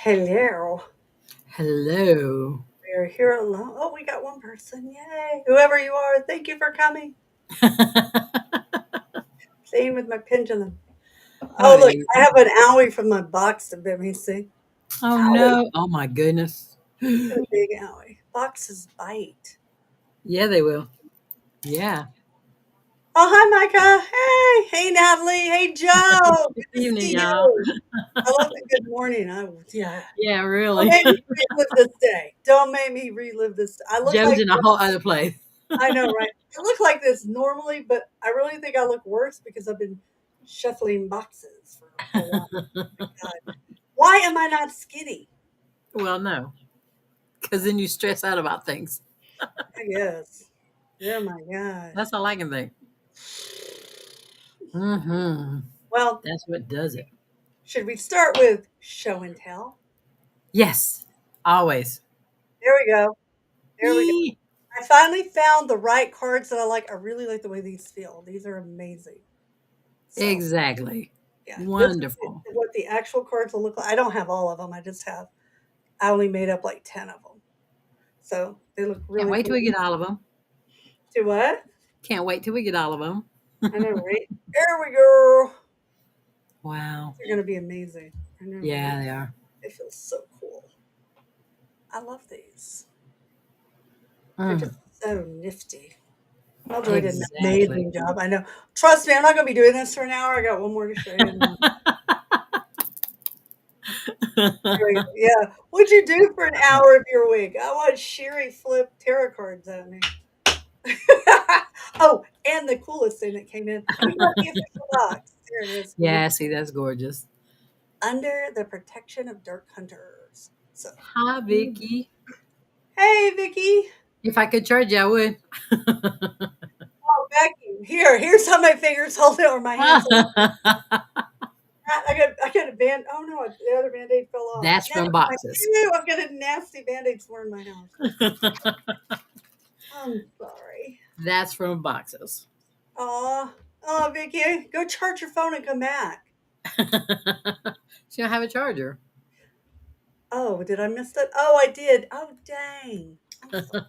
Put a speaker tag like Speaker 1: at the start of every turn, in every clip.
Speaker 1: Hello.
Speaker 2: Hello.
Speaker 1: We're here alone. Oh, we got one person. Yay. Whoever you are, thank you for coming. Playing with my pendulum.
Speaker 2: Oh,
Speaker 1: Oh, look,
Speaker 2: yeah.
Speaker 1: I have an owie from my box to bit me. See?
Speaker 2: Oh
Speaker 1: Owie.
Speaker 2: no. Oh my goodness.
Speaker 1: A big owie. Boxes bite.
Speaker 2: Yeah, they will. Yeah.
Speaker 1: Oh, hi, Micah. Hey. Hey, Natalie. Hey, Joe.
Speaker 2: Good
Speaker 1: Good to
Speaker 2: evening,
Speaker 1: see
Speaker 2: y'all.
Speaker 1: you. I love the good morning. Yeah.
Speaker 2: Yeah,
Speaker 1: Don't
Speaker 2: really.
Speaker 1: make me relive this day. Don't make me relive this. I look
Speaker 2: Joe's
Speaker 1: like
Speaker 2: in a whole other place.
Speaker 1: I know, right? I look like this normally, but I really think I look worse because I've been shuffling boxes for a while. God. Why am I not skinny?
Speaker 2: Well, no, because then you stress out about things.
Speaker 1: I guess. Oh my gosh.
Speaker 2: That's all I can think. Mm-hmm.
Speaker 1: Well,
Speaker 2: That's what does it.
Speaker 1: should we start with show and tell?
Speaker 2: Yes, always.
Speaker 1: There we go. There we go.
Speaker 2: Yee.
Speaker 1: I finally found the right cards that I like. I really like the way these feel. These are amazing. So,
Speaker 2: Exactly.
Speaker 1: yeah, this is
Speaker 2: Wonderful.
Speaker 1: what the actual cards will look like. I don't have all of them. I only made up like 10 of them. So they look
Speaker 2: Can't
Speaker 1: really
Speaker 2: wait till
Speaker 1: cool.
Speaker 2: we get all of them.
Speaker 1: Do what?
Speaker 2: Can't wait till we get all of them.
Speaker 1: I know, right? There we go.
Speaker 2: Wow.
Speaker 1: They're gonna be amazing. I know, right?
Speaker 2: Yeah, they are.
Speaker 1: It feels so cool. I love these. They're
Speaker 2: Mm,
Speaker 1: just so nifty. Mildred did an
Speaker 2: exactly.
Speaker 1: amazing job. I know. Trust me, I'm not gonna be doing this for an hour. I got one more to show you. There we go. Yeah. What'd you do for an hour of your week? I watched Sherry flip tarot cards at me. Oh, and the coolest thing that came in. We got the official box. There it is.
Speaker 2: Yeah, see, that's gorgeous.
Speaker 1: Under the protection of dark hunters. So,
Speaker 2: Hi, Vicky.
Speaker 1: hey, Vicky.
Speaker 2: If I could charge you, I would.
Speaker 1: Oh, Becky. Here's how my fingers hold it, or my hands hold it. I got a band. Oh no, the other band-aid fell off.
Speaker 2: That's
Speaker 1: Now
Speaker 2: from
Speaker 1: I
Speaker 2: boxes.
Speaker 1: do. I've got a nasty band-aid somewhere in my house. I'm sorry.
Speaker 2: That's from boxes.
Speaker 1: Oh, oh, Vicky, go charge your phone and come back.
Speaker 2: She don't have a charger.
Speaker 1: Oh, did I miss that? Oh, I did. Oh, dang. I'm sorry.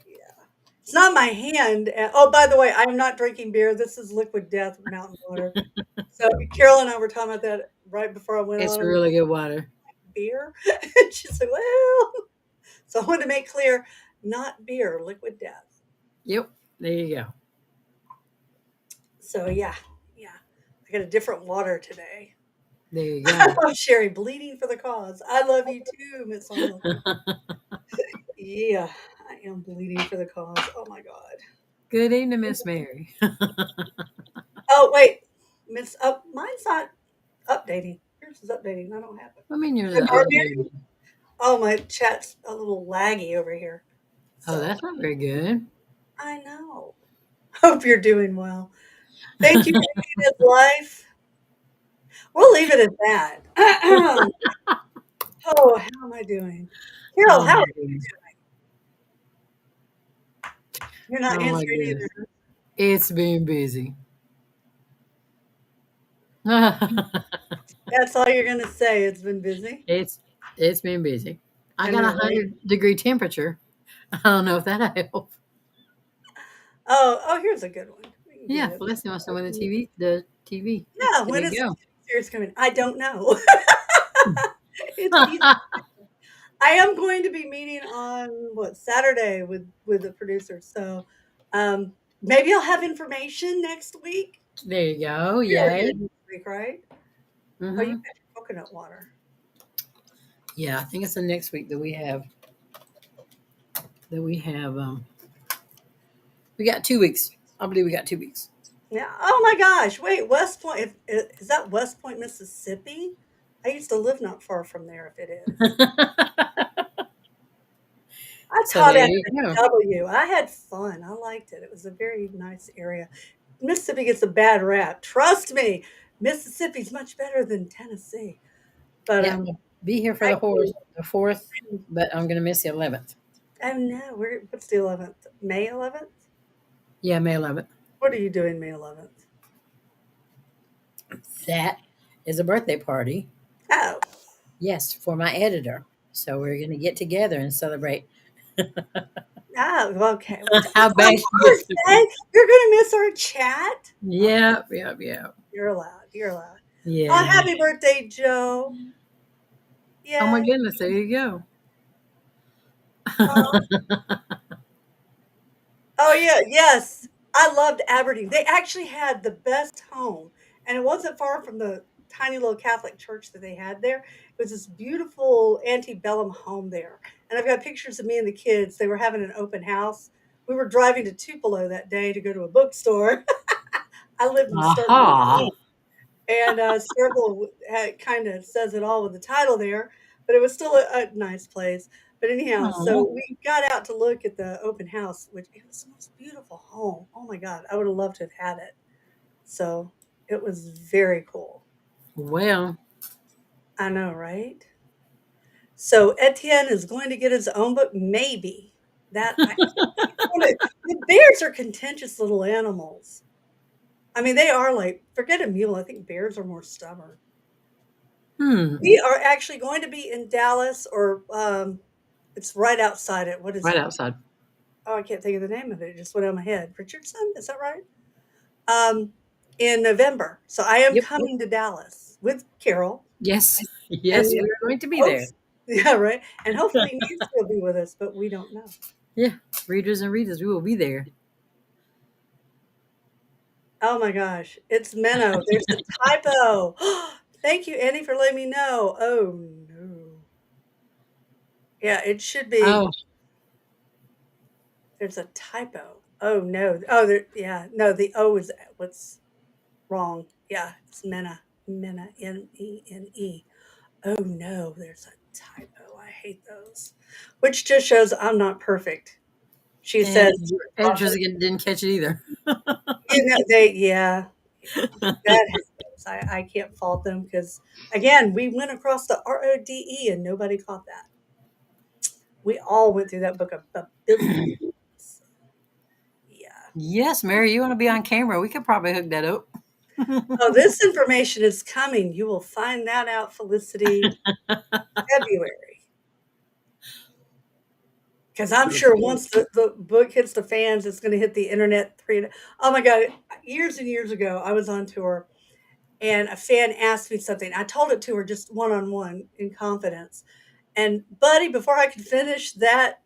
Speaker 1: Yeah. It's not my hand. Oh, by the way, I'm not drinking beer. This is liquid death mountain water. So Carol and I were talking about that right before I went
Speaker 2: It's
Speaker 1: on.
Speaker 2: really good water.
Speaker 1: Beer? And she's like, well. So I want to make clear, not beer, liquid death.
Speaker 2: Yep. There you go.
Speaker 1: So yeah. I got a different water today.
Speaker 2: There you
Speaker 1: I
Speaker 2: go.
Speaker 1: love Sherry, bleeding for the cause. I love you too, Miss Arnold. Yeah, I am bleeding for the cause. Oh my God.
Speaker 2: Good evening, Miss Mary.
Speaker 1: Oh wait, Miss up. Mine's not updating. Yours is updating. I don't have it.
Speaker 2: I mean, you're
Speaker 1: Hi,
Speaker 2: the
Speaker 1: Barbie.
Speaker 2: updated.
Speaker 1: Oh, my chat's a little laggy over here.
Speaker 2: Oh,
Speaker 1: So
Speaker 2: that's not very good.
Speaker 1: I know. Hope you're doing well. Thank you for being in life. We'll leave it at that. Oh, how am I doing? Carol,
Speaker 2: Oh
Speaker 1: how are
Speaker 2: my
Speaker 1: you
Speaker 2: goodness.
Speaker 1: doing? You're not
Speaker 2: Oh my
Speaker 1: answering
Speaker 2: goodness.
Speaker 1: either.
Speaker 2: It's been busy. it's
Speaker 1: That's all you're gonna say. It's been busy.
Speaker 2: it's been busy. I
Speaker 1: I
Speaker 2: got
Speaker 1: know,
Speaker 2: a
Speaker 1: right?
Speaker 2: 100-degree temperature. I don't know if that'll help.
Speaker 1: Oh, here's a good one. We can get
Speaker 2: Yeah,
Speaker 1: it.
Speaker 2: Felicity wants to win the TV.
Speaker 1: Yeah,
Speaker 2: There
Speaker 1: when
Speaker 2: you
Speaker 1: is the
Speaker 2: go.
Speaker 1: series coming? I don't know. It's easy. I am going to be meeting on what Saturday with the producer. So maybe I'll have information next week.
Speaker 2: There you go.
Speaker 1: We are here
Speaker 2: Yay.
Speaker 1: next week, right? Oh, you
Speaker 2: Hmm.
Speaker 1: got your coconut water.
Speaker 2: Yeah, I think it's the next week that we got 2 weeks. I believe we got 2 weeks.
Speaker 1: Yeah. Oh my gosh. Wait, West Point. Is that West Point, Mississippi? I used to live not far from there. If it is, I
Speaker 2: So
Speaker 1: taught
Speaker 2: there
Speaker 1: at
Speaker 2: you
Speaker 1: the
Speaker 2: go.
Speaker 1: W. I had fun. I liked it. It was a very nice area. Mississippi gets a bad rap. Trust me, Mississippi's much better than Tennessee. But
Speaker 2: Yeah, I'm gonna be here for
Speaker 1: actually,
Speaker 2: the fourth, but I'm gonna miss the 11th.
Speaker 1: oh no, what's the 11th? May 11th?
Speaker 2: Yeah, May 11th.
Speaker 1: What are you doing May 11th?
Speaker 2: That is a birthday party.
Speaker 1: Oh,
Speaker 2: Yes, for my editor. So we're going to get together and celebrate.
Speaker 1: Ah, okay.
Speaker 2: How
Speaker 1: It's my
Speaker 2: bad she gets to be.
Speaker 1: birthday. You're gonna miss our chat. Oh,
Speaker 2: Yeah, yeah, yeah.
Speaker 1: you're allowed. You're allowed. Oh,
Speaker 2: Yeah.
Speaker 1: happy birthday, Joe.
Speaker 2: Oh my
Speaker 1: Yeah.
Speaker 2: goodness, there you go.
Speaker 1: Oh, oh yeah, yes. I loved Aberdeen. They actually had the best home, and it wasn't far from the tiny little Catholic church that they had there. It was this beautiful antebellum home there. And I've got pictures of me and the kids. They were having an open house. We were driving to Tupelo that day to go to a bookstore. I lived in Starkville.
Speaker 2: Aha.
Speaker 1: And Circle kind of says it all with the title there, but it was still a nice place. But anyhow,
Speaker 2: Aw.
Speaker 1: so we got out to look at the open house, which it was the most beautiful home. Oh my God, I would have loved to have had it. So it was very cool.
Speaker 2: Well,
Speaker 1: I know, right? So Etienne is going to get his own book, maybe. That I, the bears are contentious little animals. I mean, they are like forget a mule. I think bears are more stubborn.
Speaker 2: hmm.
Speaker 1: We are actually going to be in Dallas or, it's right outside it. What is
Speaker 2: Right
Speaker 1: it?
Speaker 2: outside.
Speaker 1: Oh, I can't think of the name of it. It just went out of my head. Richardson, is that right? Um, in November. So I am
Speaker 2: Yep, yep.
Speaker 1: coming to Dallas with Carol
Speaker 2: Yes.
Speaker 1: and
Speaker 2: Yes, we are going to be there.
Speaker 1: hopes yeah, right. And hopefully Nancy will be with us, but we don't know.
Speaker 2: Yeah. Readers and readers, we will be there.
Speaker 1: Oh my gosh, it's Menno. There's a typo. Thank you, Annie, for letting me know. Oh no. Yeah, it should be.
Speaker 2: Oh,
Speaker 1: There's a typo. Oh no. Oh, there. Yeah. No, the O is what's wrong. Yeah, it's Mena. Mena. Mene. Oh no, there's a typo. I hate those. Which just shows I'm not perfect. She
Speaker 2: and
Speaker 1: says,
Speaker 2: your editors again didn't catch it either.
Speaker 1: yeah, that happens. I can't fault them because again, we went across the RODE and nobody caught that. We all went through that book a billion times. Yeah.
Speaker 2: Yes, Mary, you want to be on camera? We could probably hook that up.
Speaker 1: Oh, this information is coming. You will find that out, Felicity, February. Because I'm
Speaker 2: Yes,
Speaker 1: sure
Speaker 2: yes.
Speaker 1: once the book hits the fans, it's going to hit the internet. Oh my God. Years and years ago, I was on tour and a fan asked me something. I told it to her just one on one in confidence. And, buddy, before I could finish that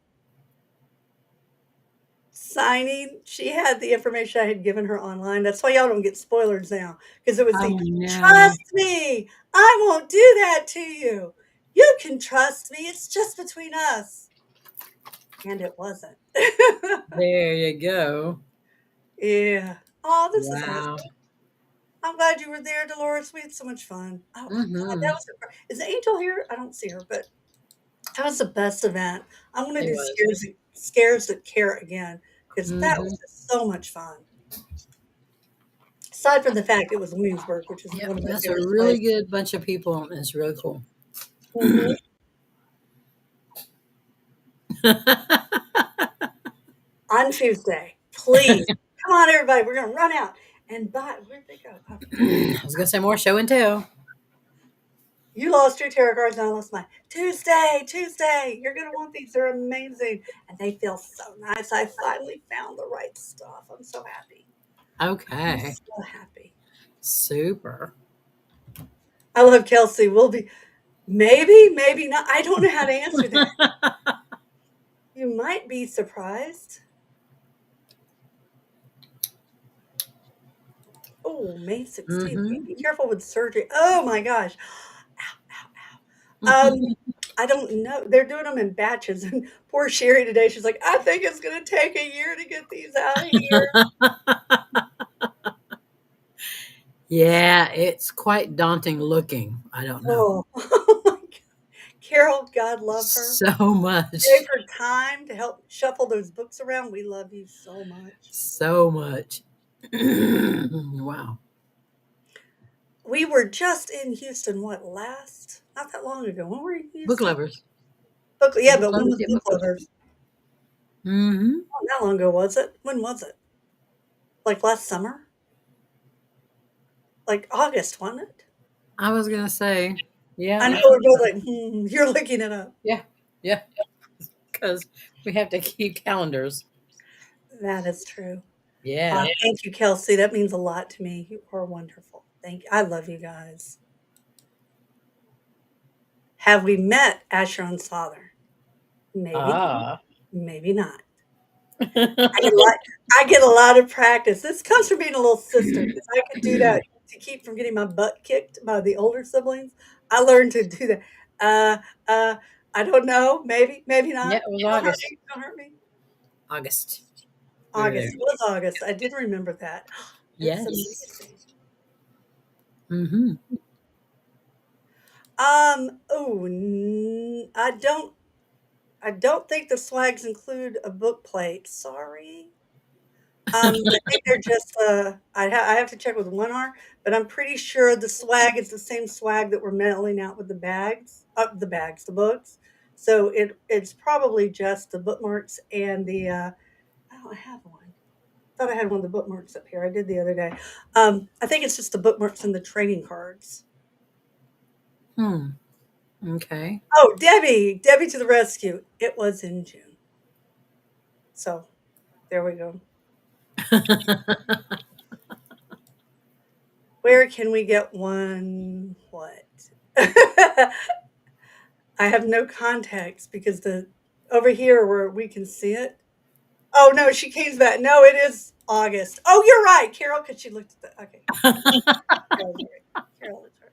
Speaker 1: signing, she had the information I had given her online. That's why y'all don't get spoilers now because it was
Speaker 2: Oh
Speaker 1: the
Speaker 2: no.
Speaker 1: trust me, I won't do that to you. You can trust me. It's just between us. And it wasn't.
Speaker 2: There you go.
Speaker 1: Yeah. Oh, this is awesome.
Speaker 2: Wow.
Speaker 1: I'm glad you were there, Dolores. We had so much fun. Oh, God, that
Speaker 2: Mm-hmm.
Speaker 1: was is Angel here? I don't see her, but that was the best event. I want to
Speaker 2: It
Speaker 1: do
Speaker 2: was.
Speaker 1: scares that care again because that was
Speaker 2: Mm-hmm.
Speaker 1: just so much fun. Aside from the fact it was Williamsburg, which is
Speaker 2: Yep,
Speaker 1: one of my
Speaker 2: that's a
Speaker 1: favorite
Speaker 2: really
Speaker 1: places.
Speaker 2: good bunch of people. It's really cool.
Speaker 1: Mhm. On Tuesday, please come on, everybody. We're gonna run out and buy. Where'd they go? I forgot.
Speaker 2: I was gonna say more show and tell.
Speaker 1: You lost your tarot cards, and I lost mine. Tuesday, Tuesday. You're gonna want these. They're amazing, and they feel so nice. I finally found the right stuff. I'm so happy. I'm
Speaker 2: Okay.
Speaker 1: so happy.
Speaker 2: Super.
Speaker 1: I love Kelsey. We'll be maybe, maybe not. I don't know how to answer that. You might be surprised. Oh, May 16th.
Speaker 2: Mm-hmm.
Speaker 1: Be careful with surgery. Oh my gosh. Ow, ow, ow. I don't know. They're doing them in batches. And poor Sherry today, she's like, I think it's going to take a year to get these out of here.
Speaker 2: Yeah, it's quite daunting looking. I don't know.
Speaker 1: Oh, oh my God. Carol, God love her.
Speaker 2: So
Speaker 1: Gave
Speaker 2: much.
Speaker 1: her time to help shuffle those books around. We love you so much.
Speaker 2: So much. Wow.
Speaker 1: We were just in Houston, what, not that long ago. When were we in
Speaker 2: Book
Speaker 1: Houston?
Speaker 2: lovers.
Speaker 1: Yeah,
Speaker 2: Book
Speaker 1: but when
Speaker 2: lovers
Speaker 1: was
Speaker 2: get
Speaker 1: Book
Speaker 2: book lovers.
Speaker 1: Lovers?
Speaker 2: Mm-hmm.
Speaker 1: Not that long ago, was it? When was it? Like last summer? Like August, wasn't it?
Speaker 2: I was gonna say. Yeah,
Speaker 1: I know
Speaker 2: I,
Speaker 1: we're both like, you're looking it up.
Speaker 2: yeah, yeah. Because we have to keep calendars.
Speaker 1: That is true.
Speaker 2: Yeah.
Speaker 1: Thank you, Kelsey. That means a lot to me. You are wonderful. Thank you. I love you guys. Have we met Asheron's father? Maybe,
Speaker 2: Ah.
Speaker 1: maybe not. I get a lot I get a lot of practice. This comes from being a little sister because I could do that to keep from getting my butt kicked by the older siblings. I learned to do that. Uh, uh, I don't know. Maybe, maybe
Speaker 2: Yeah,
Speaker 1: not.
Speaker 2: it was
Speaker 1: Don't hurt
Speaker 2: August.
Speaker 1: me. Don't hurt me.
Speaker 2: August. We were there.
Speaker 1: August. It was August. I did remember that. That's
Speaker 2: Yes.
Speaker 1: amazing.
Speaker 2: Mm-hmm.
Speaker 1: Oh, I don't think the swags include a book plate. Sorry. I think they're just, I have to check with 1R, but I'm pretty sure the swag is the same swag that we're mailing out with the books. So it's probably just the bookmarks and I don't have one. Thought I had one of the bookmarks up here. I did the other day. I think it's just the bookmarks and the trading cards.
Speaker 2: Hmm. Okay.
Speaker 1: Oh, Debbie to the rescue. It was in June. So there we go. Where can we get one? What? I have no context because the over here where we can see it. Oh no, she came back. No, it is August. Oh, you're right, Carol, because she looked at the. Okay, Carol's right. Carol is right.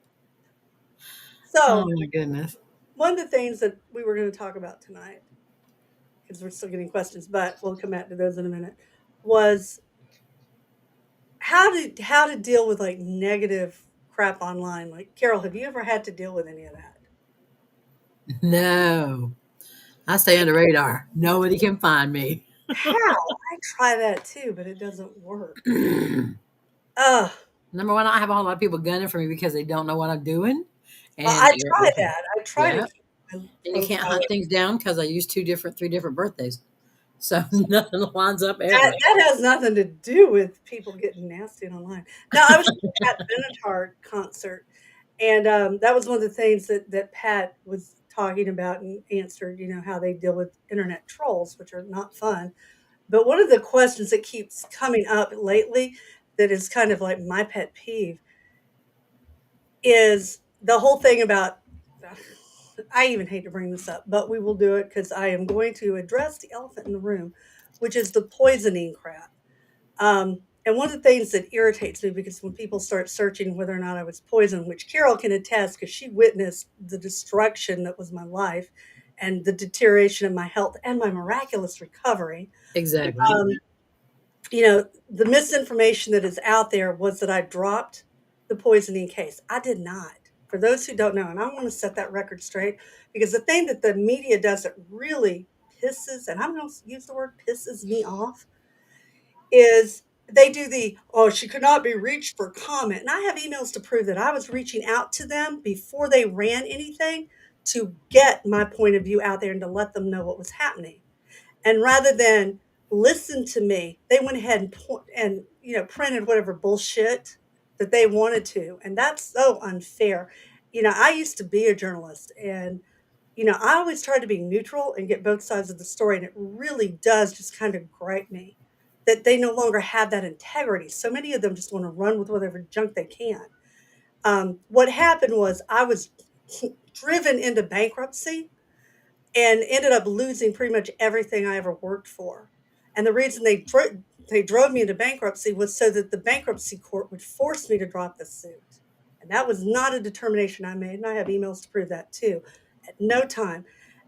Speaker 2: Oh
Speaker 1: So
Speaker 2: my goodness.
Speaker 1: one of the things that we were going to talk about tonight, because we're still getting questions, but we'll come back to those in a minute, was how to deal with like negative crap online. Like Carol, have you ever had to deal with any of that?
Speaker 2: No. I stay on the radar. Nobody can find me.
Speaker 1: How? I try that too, but it doesn't work.
Speaker 2: Number
Speaker 1: Ugh.
Speaker 2: one, I have a whole lot of people gunning for me because they don't know what I'm doing. And
Speaker 1: I
Speaker 2: you're,
Speaker 1: try that. I try to
Speaker 2: yeah.
Speaker 1: keep my
Speaker 2: And you can't
Speaker 1: profile.
Speaker 2: hunt things down because I use three different birthdays. So nothing lines up ever.
Speaker 1: That has nothing to do with people getting nasty online. Now, I was at the Pat Benatar concert, and, that was one of the things that Pat was talking about and answered, how they deal with internet trolls, which are not fun. But one of the questions that keeps coming up lately that is kind of like my pet peeve is the whole thing about I even hate to bring this up, but we will do it because I am going to address the elephant in the room, which is the poisoning crap. And one of the things that irritates me because when people start searching whether or not I was poisoned, which Carol can attest because she witnessed the destruction that was my life and the deterioration of my health and my miraculous recovery.
Speaker 2: Exactly.
Speaker 1: Um, the misinformation that is out there was that I dropped the poisoning case. I did not. For those who don't know, and I want to set that record straight because the thing that the media does that really pisses, and I'm going to use the word pisses me off, is they do oh, she could not be reached for comment. And I have emails to prove that I was reaching out to them before they ran anything to get my point of view out there and to let them know what was happening. And rather than listen to me, they went ahead and printed whatever bullshit that they wanted to, and that's so unfair. I used to be a journalist, and I always try to be neutral and get both sides of the story, and it really does just kind of gripe me that they no longer have that integrity. So many of them just want to run with whatever junk they can. What happened was I was driven into bankruptcy and ended up losing pretty much everything I ever worked for. And the reason they drove me into bankruptcy was so that the bankruptcy court would force me to drop the suit. And that was not a determination I made, and I have emails to prove that too. At no time.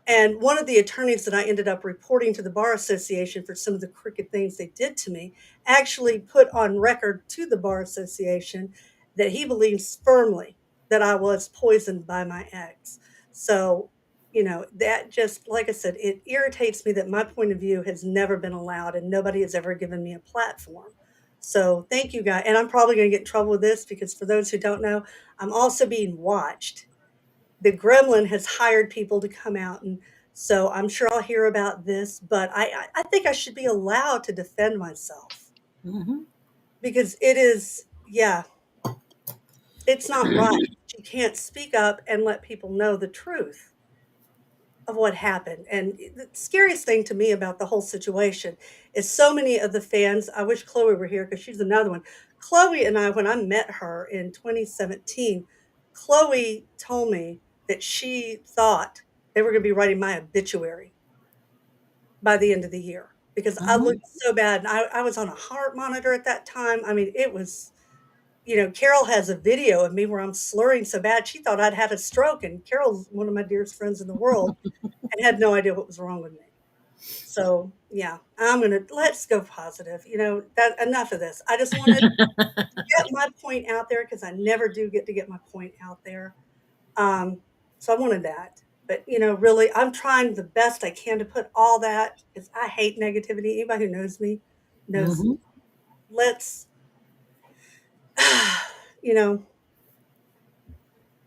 Speaker 1: And one of the attorneys that I ended up reporting to the bar association for some of the crooked things they did to me actually put on record to the bar association that he believes firmly that I was poisoned by my ex. So that just, like I said, it irritates me that my point of view has never been allowed and nobody has ever given me a platform. So thank you, guys. And I'm probably going to get in trouble with this because for those who don't know, I'm also being watched. The Gremlin has hired people to come out. And so I'm sure I'll hear about this, but I think I should be allowed to defend myself
Speaker 2: Hmm.
Speaker 1: because it is, yeah, it's not right. She you can't speak up and let people know the truth of what happened. And the scariest thing to me about the whole situation is so many of the fans. I wish Chloe were here because she's another one. Chloe and I, when I met her in 2017, Chloe told me that she thought they were going to be writing my obituary by the end of the year because I
Speaker 2: Hmm.
Speaker 1: looked so bad. And I was on a heart monitor at that time. I mean, it was, Carol has a video of me where I'm slurring so bad. She thought I'd had a stroke. And Carol's one of my dearest friends in the world and had no idea what was wrong with me. So yeah, let's go positive. That enough of this. I just wanted to get my point out there because I never do get to get my point out there. Um, so I wanted that. But really, I'm trying the best I can to put all that because I hate negativity. Anybody who knows me knows.
Speaker 2: Hmm.
Speaker 1: Let's, you know.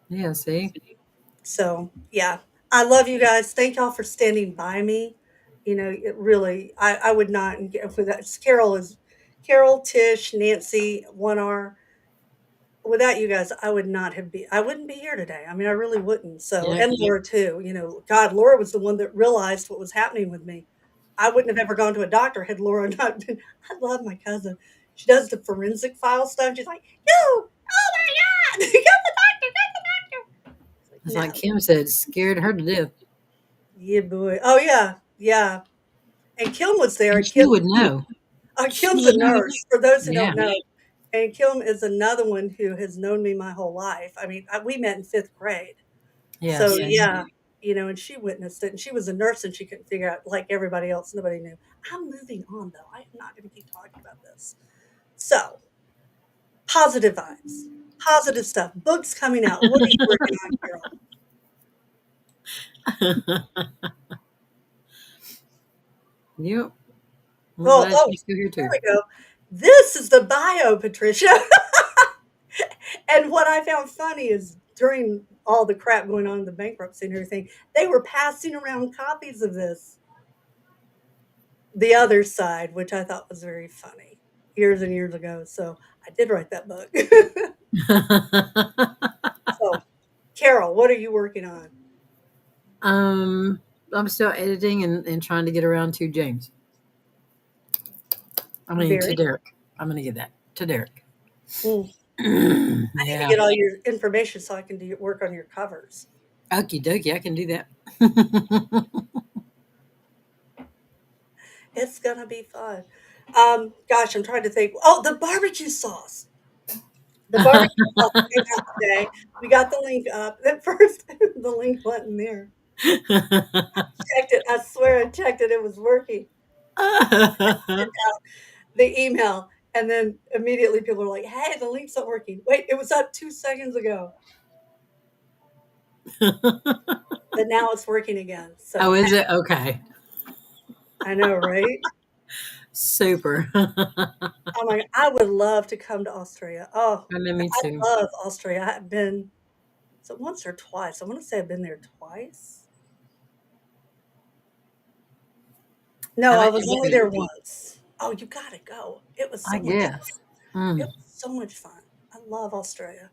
Speaker 2: Yeah, see?
Speaker 1: So yeah, I love you guys. Thank y'all for standing by me. It really, I would not get with that. Carol, Tish, Nancy, 1R. Without you guys, I wouldn't be here today. I mean, I really wouldn't. So,
Speaker 2: Yeah.
Speaker 1: and Laura too. God, Laura was the one that realized what was happening with me. I wouldn't have ever gone to a doctor had Laura not been. I love my cousin. She does the forensic file stuff. She's like, "You, oh my God, go to the doctor, go to the doctor." It's like,
Speaker 2: It's like
Speaker 1: no,
Speaker 2: Kim said, scared her to death.
Speaker 1: yeah, boy. Oh yeah, yeah. And Kim was there.
Speaker 2: And
Speaker 1: And
Speaker 2: she would know. She
Speaker 1: Kim's
Speaker 2: would
Speaker 1: a
Speaker 2: know.
Speaker 1: nurse. For those who
Speaker 2: Yeah.
Speaker 1: don't know, and Kim is another one who has known me my whole life. I mean, we met in 5th grade. So,
Speaker 2: Yes.
Speaker 1: yeah, and she witnessed it, and she was a nurse, and she couldn't figure out like everybody else, nobody knew. I'm moving on, though. I am not gonna keep talking about this. So, positive vibes, positive stuff, books coming out. What are you working on, Carol?
Speaker 2: Yep. I'm
Speaker 1: Oh,
Speaker 2: glad
Speaker 1: oh,
Speaker 2: she's still here
Speaker 1: here
Speaker 2: too.
Speaker 1: we go. This is the bio, Patricia. And what I found funny is during all the crap going on in the bankruptcy and everything, they were passing around copies of this, the other side, which I thought was very funny years and years ago. So I did write that book. So, Carol, what are you working on?
Speaker 2: um, I'm still editing and trying to get around to James. I mean, to
Speaker 1: Very.
Speaker 2: Derek. I'm going to get that to Derek.
Speaker 1: Mm. I need to
Speaker 2: Yeah.
Speaker 1: get all your information so I can do work on your covers.
Speaker 2: Okie dokie. I can do that.
Speaker 1: It's gonna be fun. Gosh, I'm trying to think. Oh, the barbecue sauce. The barbecue sauce came out today. We got the link up. At first, the link wasn't there. Checked it. I swear I checked it. It was working. The email, and then immediately people are like, "Hey, the link's not working." Wait, it was up 2 seconds ago, but now it's working again.
Speaker 2: Oh,
Speaker 1: So
Speaker 2: is it? Okay.
Speaker 1: I know, right?
Speaker 2: Super.
Speaker 1: Oh my! I would love to come to Australia. Oh,
Speaker 2: I know, me
Speaker 1: I
Speaker 2: too.
Speaker 1: love Australia. I've been so once or twice. I want to say I've been there twice. No,
Speaker 2: I've
Speaker 1: I was
Speaker 2: actually
Speaker 1: only
Speaker 2: been,
Speaker 1: there once. Oh, you gotta go. It was
Speaker 2: I
Speaker 1: so much fun.
Speaker 2: guess.
Speaker 1: It
Speaker 2: Mm,
Speaker 1: was so much fun. I love Australia.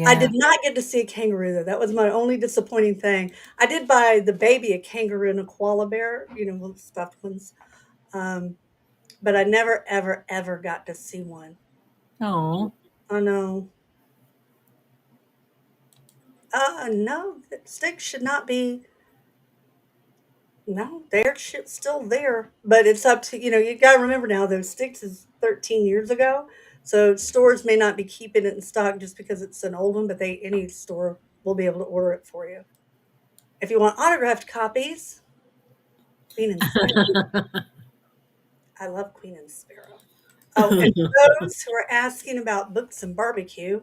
Speaker 1: I did
Speaker 2: yeah.
Speaker 1: not get to see a kangaroo though. That was my only disappointing thing. I did buy the baby a kangaroo and a koala bear, little stuffed ones. Um, but I never, ever, ever got to see one.
Speaker 2: Oh,
Speaker 1: Oh no. No, the sticks should not be. No, they're still there, but it's up to you. Got to remember now, those sticks is 13 years ago, so stores may not be keeping it in stock just because it's an old one, but any store will be able to order it for you. If you want autographed copies, Queen and Sparrow. I love Queen and Sparrow. Oh, and for those who are asking about books and barbecue,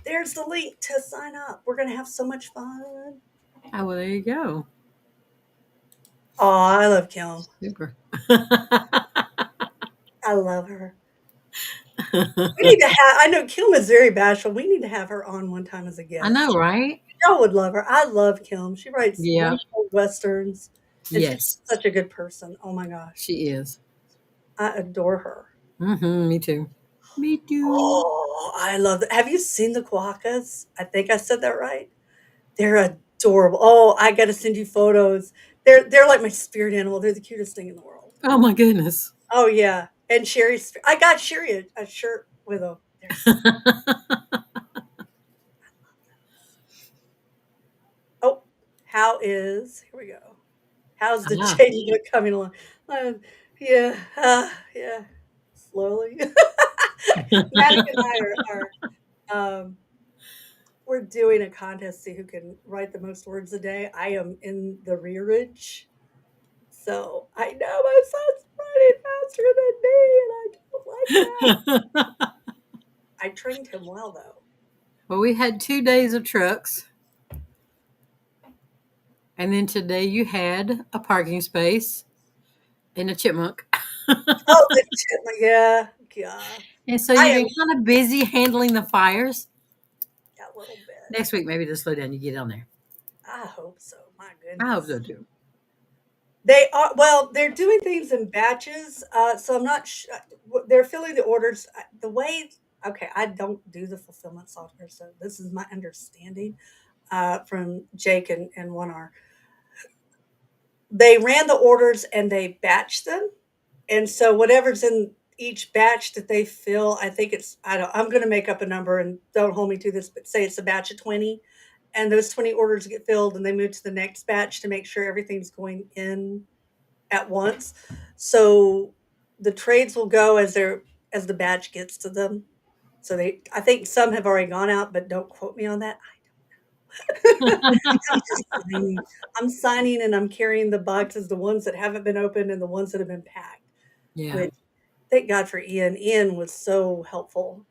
Speaker 1: there's the link to sign up. We're gonna have so much fun.
Speaker 2: oh, well, there you go.
Speaker 1: Oh, I love Kim.
Speaker 2: Super.
Speaker 1: I love her. We need to have. I know Kim is very bashful. We need to have her on one time as a
Speaker 2: I know,
Speaker 1: guest.
Speaker 2: right?
Speaker 1: Y'all would love her. I love Kim. She writes
Speaker 2: Yeah.
Speaker 1: wonderful westerns, and she's
Speaker 2: Yes,
Speaker 1: such a good person. Oh my gosh,
Speaker 2: she is.
Speaker 1: I adore her.
Speaker 2: Hmm. Me too. Me too.
Speaker 1: Oh, I love that. Have you seen the quokkas? I think I said that right. They're adorable. Oh, I gotta send you photos. They're like my spirit animal. They're the cutest thing in the world.
Speaker 2: Oh my goodness.
Speaker 1: Oh yeah, and Sherry's. I got Sherry a shirt with them. They're so. Oh, how is? Here we go. How's the
Speaker 2: Ah.
Speaker 1: change coming along? Um, yeah, yeah, slowly. Matic and I we're doing a contest to see who can write the most words a day. I am in the rearage, so I know my son's writing faster than me, and I don't like that. I trained him well, though.
Speaker 2: Well, we had 2 days of trucks, and then today you had a parking space and a chipmunk.
Speaker 1: Oh, the chipmunk, yeah, yeah.
Speaker 2: And so
Speaker 1: I
Speaker 2: you've
Speaker 1: am
Speaker 2: been kind of busy handling the fires.
Speaker 1: a little bit.
Speaker 2: Next week, maybe just slow down. You get on there.
Speaker 1: I hope so. My
Speaker 2: I hope
Speaker 1: goodness.
Speaker 2: so too.
Speaker 1: They are well. They're doing things in batches, so I'm not. They're filling the orders the way. Okay, I don't do the fulfillment software, so this is my understanding from Jake and One R. They ran the orders and they batched them, and so whatever's in each batch that they fill, I think it's. I don't. I'm going to make up a number and don't hold me to this, but say it's a batch of 20, and those 20 orders get filled, and they move to the next batch to make sure everything's going in at once. So the trades will go as the batch gets to them. So I think some have already gone out, but don't quote me on that. I'm just signing. I'm signing and I'm carrying the boxes, the ones that haven't been opened and the ones that have been packed.
Speaker 2: Yeah.
Speaker 1: Which thank God for Ian. Ian was so helpful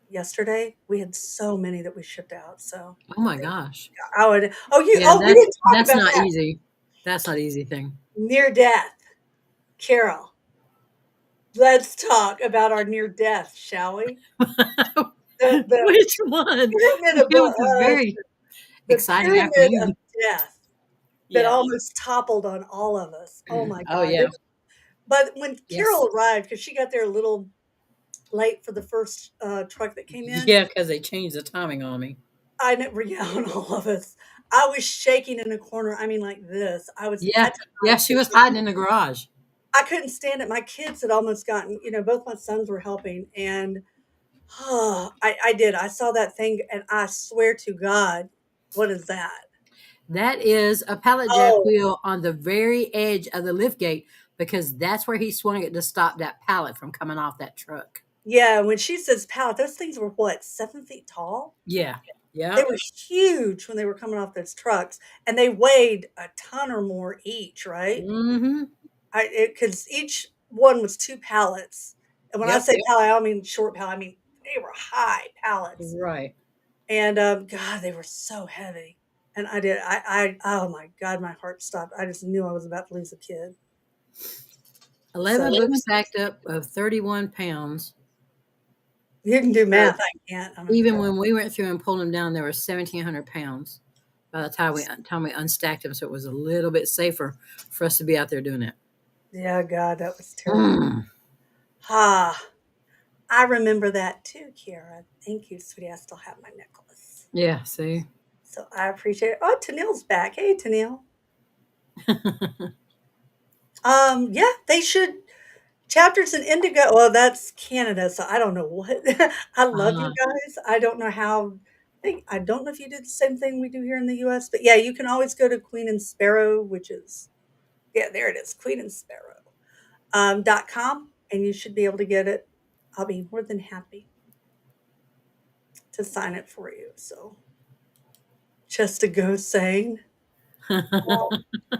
Speaker 1: yesterday. We had so many that we shipped out. So
Speaker 2: Oh my gosh.
Speaker 1: oh, and, oh you
Speaker 2: Yeah,
Speaker 1: oh we didn't talk
Speaker 2: that's
Speaker 1: about
Speaker 2: not
Speaker 1: that.
Speaker 2: easy. That's not easy thing.
Speaker 1: Near death. Carol. Let's talk about our near death, shall we? The
Speaker 2: Which one?
Speaker 1: pyramid
Speaker 2: It
Speaker 1: of
Speaker 2: was a very
Speaker 1: the
Speaker 2: exciting
Speaker 1: pyramid of
Speaker 2: afternoon.
Speaker 1: death that
Speaker 2: Yeah.
Speaker 1: almost toppled on all of us. Oh my
Speaker 2: Oh
Speaker 1: God.
Speaker 2: yeah.
Speaker 1: But when
Speaker 2: Yes.
Speaker 1: Carol arrived, because she got there a little late for the first truck that came in,
Speaker 2: Yeah, because they changed the timing on me.
Speaker 1: I never yelled on all of us. I was shaking in a corner. I mean, like this. I
Speaker 2: Yeah.
Speaker 1: had to
Speaker 2: Yeah,
Speaker 1: hide
Speaker 2: she was
Speaker 1: because
Speaker 2: hiding in the garage.
Speaker 1: I couldn't stand it. My kids had almost gotten, both my sons were helping, and I did. I saw that thing, and I swear to God, what is that?
Speaker 2: That is a pallet jack
Speaker 1: Oh,
Speaker 2: wheel on the very edge of the lift gate because that's where he swung it to stop that pallet from coming off that truck.
Speaker 1: yeah. When she says pallet, those things were what, 7 feet tall?
Speaker 2: Yeah.
Speaker 1: They
Speaker 2: Yep.
Speaker 1: were huge when they were coming off those trucks, and they weighed a ton or more each, right?
Speaker 2: Mm-hmm.
Speaker 1: Because each one was 2 pallets, and when I
Speaker 2: Yep.
Speaker 1: say pallet, I don't mean short pallet. I mean they were high pallets,
Speaker 2: Right.
Speaker 1: and God, they were so heavy. And I did. Oh my God, my heart stopped. I just knew I was about to lose a kid. So
Speaker 2: 11 books stacked up of 31 pounds.
Speaker 1: you can do
Speaker 2: So
Speaker 1: math. I can't. I'm a
Speaker 2: even
Speaker 1: pro.
Speaker 2: when we went through and pulled them down, there were 1,700 pounds by the time we unstacked them. So it was a little bit safer for us to be out there doing it.
Speaker 1: Yeah, God, that was terrible.
Speaker 2: Mm.
Speaker 1: Ah, I remember that too, Kiara. Thank you, sweetie. I still have my necklace.
Speaker 2: Yeah. See.
Speaker 1: So I appreciate it. Oh, Tennille's back. Hey, Tennille. Yeah, they should chapters in Indigo. Well, that's Canada, so I don't know what. I love you
Speaker 2: uh,
Speaker 1: guys. I don't know how. I don't know if you do the same thing we do here in the U.S., but yeah, you can always go to Queen and Sparrow, which is yeah, there it is, Queen and Sparrow .com, and you should be able to get it. I'll be more than happy to sign it for you. So just to go saying, well,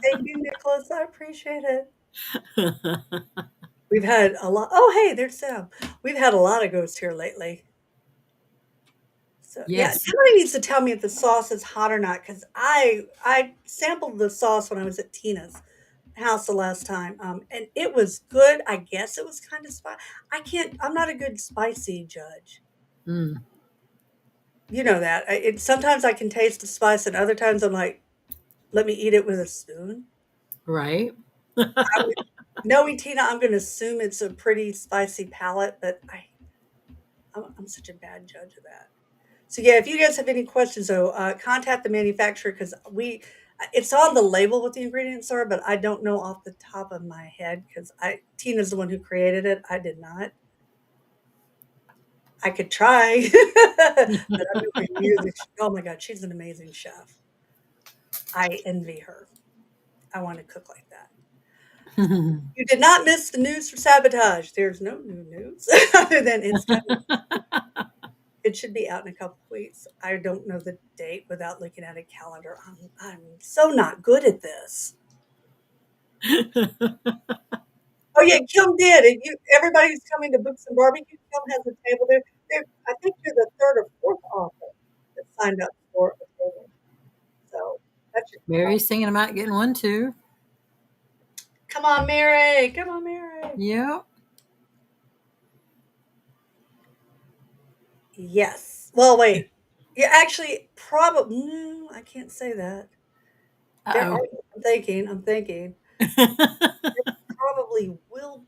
Speaker 1: thank you, Nicholas. I appreciate it. We've had a lot. Oh, hey, there's Sam. We've had a lot of ghosts here lately. So yeah,
Speaker 2: yes.
Speaker 1: somebody needs to tell me if the sauce is hot or not because I sampled the sauce when I was at Tina's house the last time, and it was good. I guess it was kind of spicy. I can't. I'm not a good spicy judge.
Speaker 2: Mm,
Speaker 1: You know that. Sometimes I can taste the spice, and other times I'm like, let me eat it with a spoon.
Speaker 2: right.
Speaker 1: I would, knowing Tina, I'm going to assume it's a pretty spicy palate, but I I'm such a bad judge of that. So yeah, if you guys have any questions, though, contact the manufacturer because it's on the label what the ingredients are, but I don't know off the top of my head because I Tina's the one who created it. I did not. I could try, but I'm nowhere near this. Oh my God, she's an amazing chef. I envy her. I want to cook like that. You did not miss the news for sabotage. There's no new news other than it's coming. It should be out in a couple weeks. I don't know the date without looking at a calendar. I'm so not good at this. Oh yeah, Kim did. And everybody's coming to Books and Barbecue. Kim has a table there. I think you're the third or fourth author that signed up for a table. So that should be fun.
Speaker 2: Mary's thinking about getting one too.
Speaker 1: Come on, Mary. Come on, Mary.
Speaker 2: Yep.
Speaker 1: Yes. Well, wait. Yeah, actually, probably. No, I can't say that. There are.
Speaker 2: Uh
Speaker 1: I'm thinking. I'm thinking.
Speaker 2: oh.
Speaker 1: There probably will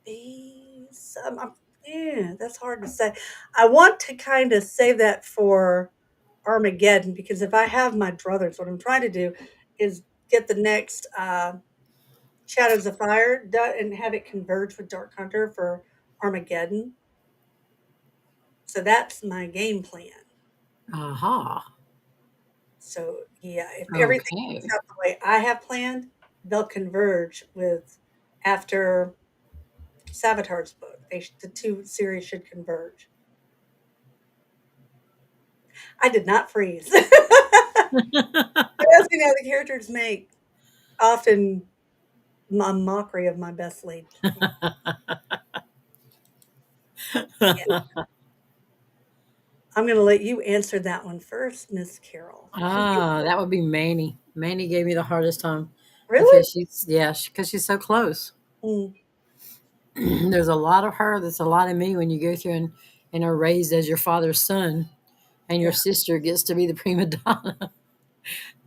Speaker 1: be some. Yeah, that's hard to say. I want to kind of save that for Armageddon because if I have my druthers, what I'm trying to do is get the next Shadows of Fire done and have it converge with Dark Hunter for Armageddon. So that's my game plan.
Speaker 2: Aha.
Speaker 1: So yeah, if everything works
Speaker 2: Okay.
Speaker 1: out the way I have planned, they'll converge with after Savitar's book. The two series should converge. I did not freeze. That's how the characters make often a mockery of my best laid plan. Yeah, I'm going to let you answer that one first, Miss Carol. Who you
Speaker 2: That would be Manny. Manny gave me the hardest time
Speaker 1: really?
Speaker 2: because because she's so close.
Speaker 1: Mm,
Speaker 2: There's a lot of her. There's a lot of me when you go through and are raised as your father's son, and your
Speaker 1: yeah.
Speaker 2: sister gets to be the prima donna.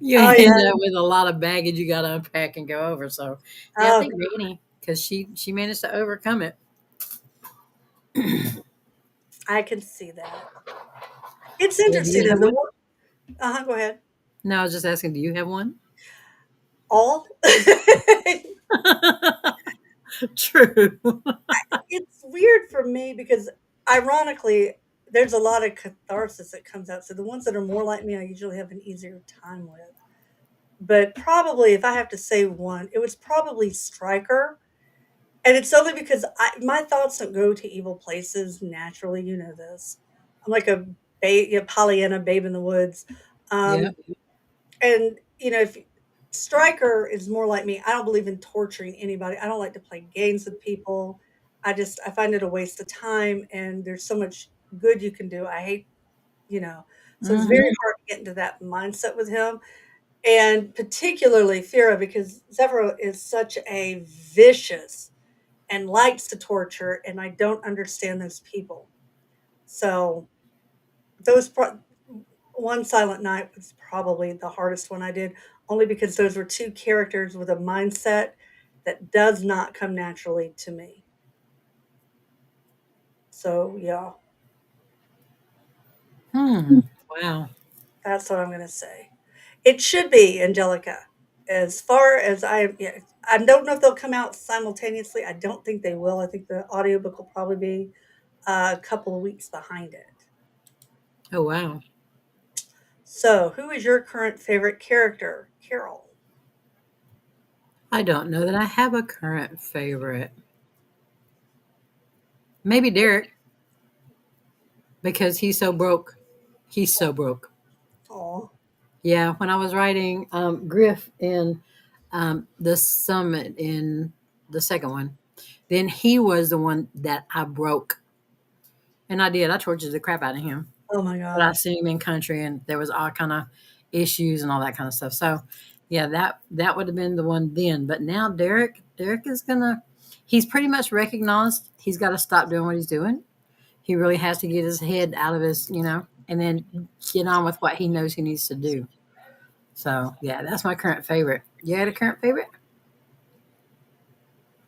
Speaker 2: You
Speaker 1: Oh
Speaker 2: end
Speaker 1: yeah.
Speaker 2: up with a lot of baggage you got to unpack and go over. So, yeah, I
Speaker 1: Oh,
Speaker 2: think Manny because she managed to overcome it.
Speaker 1: I can see that. It's
Speaker 2: Yeah, do
Speaker 1: interesting.
Speaker 2: you have
Speaker 1: The
Speaker 2: one?
Speaker 1: one. Go ahead.
Speaker 2: No, I was just asking. Do you have one?
Speaker 1: All.
Speaker 2: True.
Speaker 1: It's weird for me because ironically, there's a lot of catharsis that comes out. So the ones that are more like me, I usually have an easier time with. But probably, if I have to say one, it was probably Striker. And it's only because my thoughts don't go to evil places naturally. You know this. I'm like a Pollyanna babe in the woods.
Speaker 2: Yeah.
Speaker 1: Um, and if Stryker is more like me, I don't believe in torturing anybody. I don't like to play games with people. I find it a waste of time, and there's so much good you can do. I hate, so it's very
Speaker 2: Hmm.
Speaker 1: hard to get into that mindset with him, and particularly Fira because Zephyr is such a vicious and likes to torture, and I don't understand those people. So those one Silent Night was probably the hardest one I did, only because those were two characters with a mindset that does not come naturally to me. So yeah,
Speaker 2: Hmm. Wow.
Speaker 1: that's what I'm gonna say. It should be Angelica. As far as yeah, I don't know if they'll come out simultaneously. I don't think they will. I think the audiobook will probably be a couple of weeks behind it.
Speaker 2: Oh, wow.
Speaker 1: So, who is your current favorite character? Carol.
Speaker 2: I don't know that I have a current favorite. Maybe Derek because he's so broke. He's so broke.
Speaker 1: Oh,
Speaker 2: Yeah, when I was writing Griff in the summit in the second one, then he was the one that I broke, and I did. I tortured the crap out of him,
Speaker 1: oh my
Speaker 2: but I
Speaker 1: gosh.
Speaker 2: seen him in country, and there was all kind of issues and all that kind of stuff. So, yeah, that would have been the one then. But now Derek is gonna. He's pretty much recognized he's got to stop doing what he's doing. He really has to get his head out of his, and then get on with what he knows he needs to do. So yeah, that's my current favorite. You had a current favorite?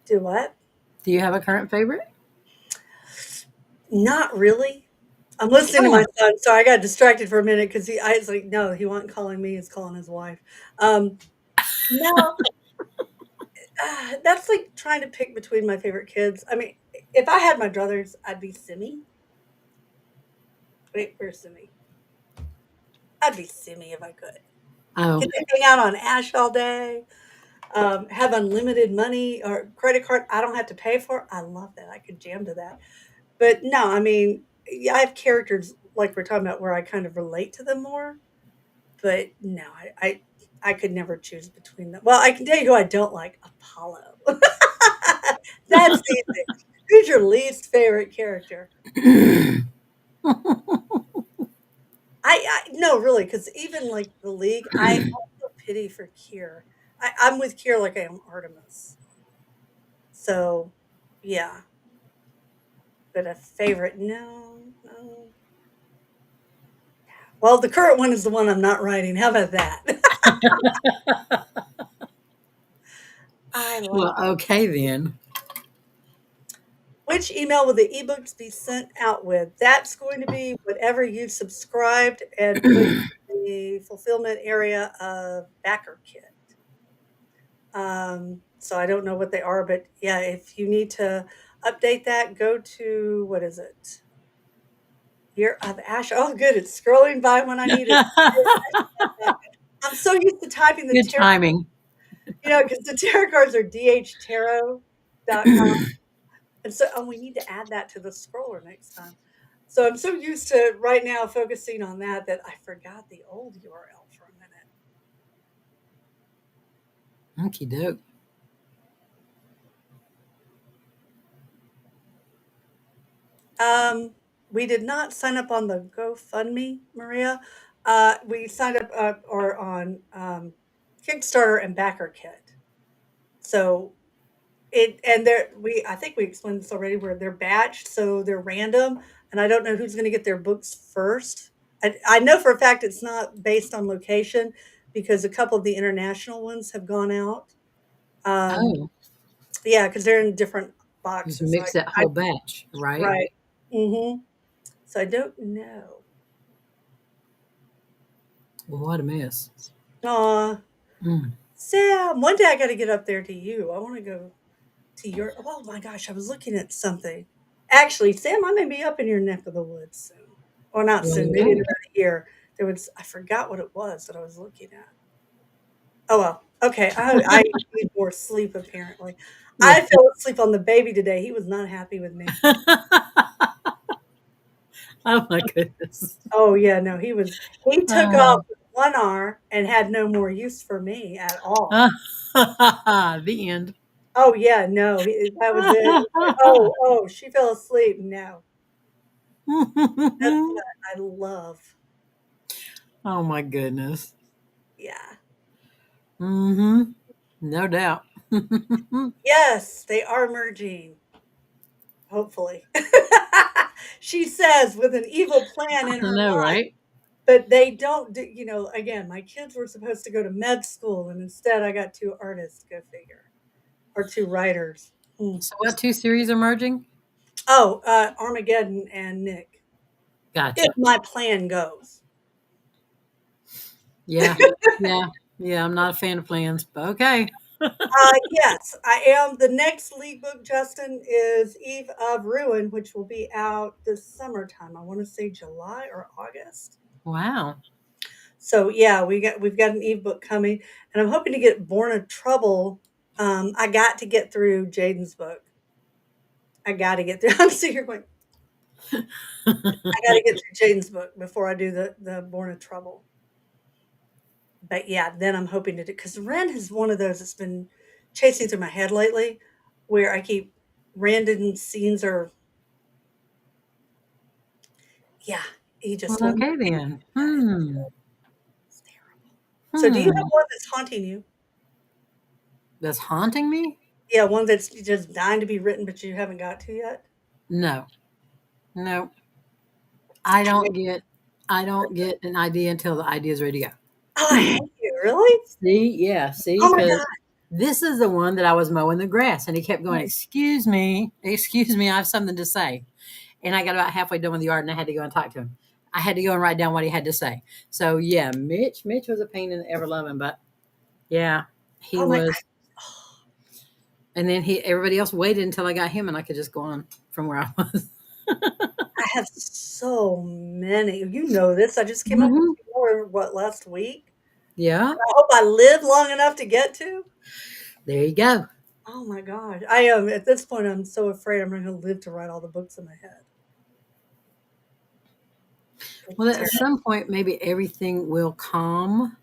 Speaker 1: Do what?
Speaker 2: Do you have a current favorite?
Speaker 1: Not really. I'm listening to
Speaker 2: Oh,
Speaker 1: my son, so I got distracted for a minute because I was like, no, he wasn't calling me, he's calling his wife. No, that's like trying to pick between my favorite kids. I mean, if I had my brothers, I'd be Simi. Wait, where's Simi? I'd be Simi if I could.
Speaker 2: oh,
Speaker 1: Get to hang out on Ash all day, have unlimited money or credit card I don't have to pay for. I love that. I could jam to that. But no, I mean, yeah, I have characters like we're talking about where I kind of relate to them more. But no, I could never choose between them. Well, I can tell you who I don't like, Apollo. That's easy. Who's your least favorite character? I no, really, because even, like, the League, I also pity for Kier. I'm with Kier like I am Artemis. So, yeah, but a favorite, no, no. Well, the current one is the one I'm not writing. How about that? I like
Speaker 2: well, okay then.
Speaker 1: which email will the ebooks be sent out with? That's going to be whatever you subscribed and put in the fulfillment area of BackerKit. So I don't know what they are, but yeah, if you need to update that, go to what is it? Year of Ash. Oh, good. It's scrolling by when I need it. I'm so used to typing the
Speaker 2: Good
Speaker 1: tarot,
Speaker 2: timing.
Speaker 1: because the tarot cards are dhtarot.com. And so, oh, we need to add that to the scroller next time. So I'm so used to right now focusing on that that I forgot the old URL for a minute.
Speaker 2: Okie doke.
Speaker 1: We did not sign up on the GoFundMe, Maria. We signed up or on Kickstarter and BackerKit. So it and they're we I think we explained this already where they're batched, so they're random, and I don't know who's going to get their books first. I know for a fact it's not based on location because a couple of the international ones have gone out. Um,
Speaker 2: Oh,
Speaker 1: yeah, because they're in different
Speaker 2: just
Speaker 1: boxes. So
Speaker 2: mix that
Speaker 1: I
Speaker 2: whole batch, right?
Speaker 1: right. Mm-hmm. So I don't know.
Speaker 2: Well, what a mess.
Speaker 1: Aw,
Speaker 2: Mm.
Speaker 1: Sam, one day I got to get up there to you. I want to go to your. Oh my gosh, I was looking at something. Actually, Sam, I may be up in your neck of the woods soon, or not
Speaker 2: Well,
Speaker 1: soon. Maybe in
Speaker 2: no.
Speaker 1: about a year. There was. I forgot what it was that I was looking at. Oh well. Okay, I need more sleep. Apparently,
Speaker 2: Yeah.
Speaker 1: I fell asleep on the baby today. He was not happy with me.
Speaker 2: Oh my goodness.
Speaker 1: Oh yeah, no, he was. He took off
Speaker 2: Uh,
Speaker 1: with one arm and had no more use for me at all.
Speaker 2: the end.
Speaker 1: Oh yeah, no, that was it. It was like, oh, oh, she fell asleep. No, that's what I love.
Speaker 2: Oh my goodness.
Speaker 1: Yeah.
Speaker 2: Mm-hmm. No doubt.
Speaker 1: Yes, they are merging. Hopefully, she says with an evil plan
Speaker 2: I
Speaker 1: in her
Speaker 2: know,
Speaker 1: mind.
Speaker 2: right?
Speaker 1: But they don't do. Again, my kids were supposed to go to med school, and instead, I got two artists. Go figure, or two writers. Hmm.
Speaker 2: So what two series are merging?
Speaker 1: Oh, Armageddon and Nick. If
Speaker 2: Gotcha.
Speaker 1: my plan goes.
Speaker 2: Yeah. Yeah. Yeah. I'm not a fan of plans, but okay.
Speaker 1: Yes, I am. The next league book, Justin, is Eve of Ruin, which will be out this summertime. I want to say July or August.
Speaker 2: Wow.
Speaker 1: So yeah, we've got an Eve book coming, and I'm hoping to get Born of Trouble. I got to get through Jaden's book. I got to get through. I'm sitting here going, I got to get through Jaden's book before I do the Born of Trouble. But yeah, then I'm hoping to do because Ren is one of those that's been chasing through my head lately, where I keep random scenes or yeah, he just
Speaker 2: Well,
Speaker 1: won't.
Speaker 2: okay then. Hmm.
Speaker 1: It's terrible. So, do you have
Speaker 2: Hmm.
Speaker 1: one that's haunting you?
Speaker 2: That's haunting me?
Speaker 1: Yeah, one that's just dying to be written, but you haven't got to yet.
Speaker 2: No. No. I don't get I don't get an idea until the idea is ready to
Speaker 1: Oh, I
Speaker 2: go.
Speaker 1: hate you. Really?
Speaker 2: See? Yeah, see?
Speaker 1: Oh my
Speaker 2: Because
Speaker 1: god.
Speaker 2: this is the one that I was mowing the grass and he kept going, excuse me, I have something to say. and I got about halfway done with the art, and I had to go and talk to him. I had to go and write down what he had to say. So yeah, Mitch was a pain in the ever loving, but yeah, he
Speaker 1: Oh my
Speaker 2: was. And then everybody else waited until I got him, and I could just go on from where I was.
Speaker 1: I have so many. You know this. I just came up with
Speaker 2: Hmm.
Speaker 1: 2 more, what, last week?
Speaker 2: Yeah,
Speaker 1: I hope I live long enough to get to.
Speaker 2: there you go.
Speaker 1: Oh my god. I am at this point, I'm so afraid I'm not gonna live to write all the books in my head.
Speaker 2: Well,
Speaker 1: It's
Speaker 2: at
Speaker 1: terrible.
Speaker 2: some point, maybe everything will calm.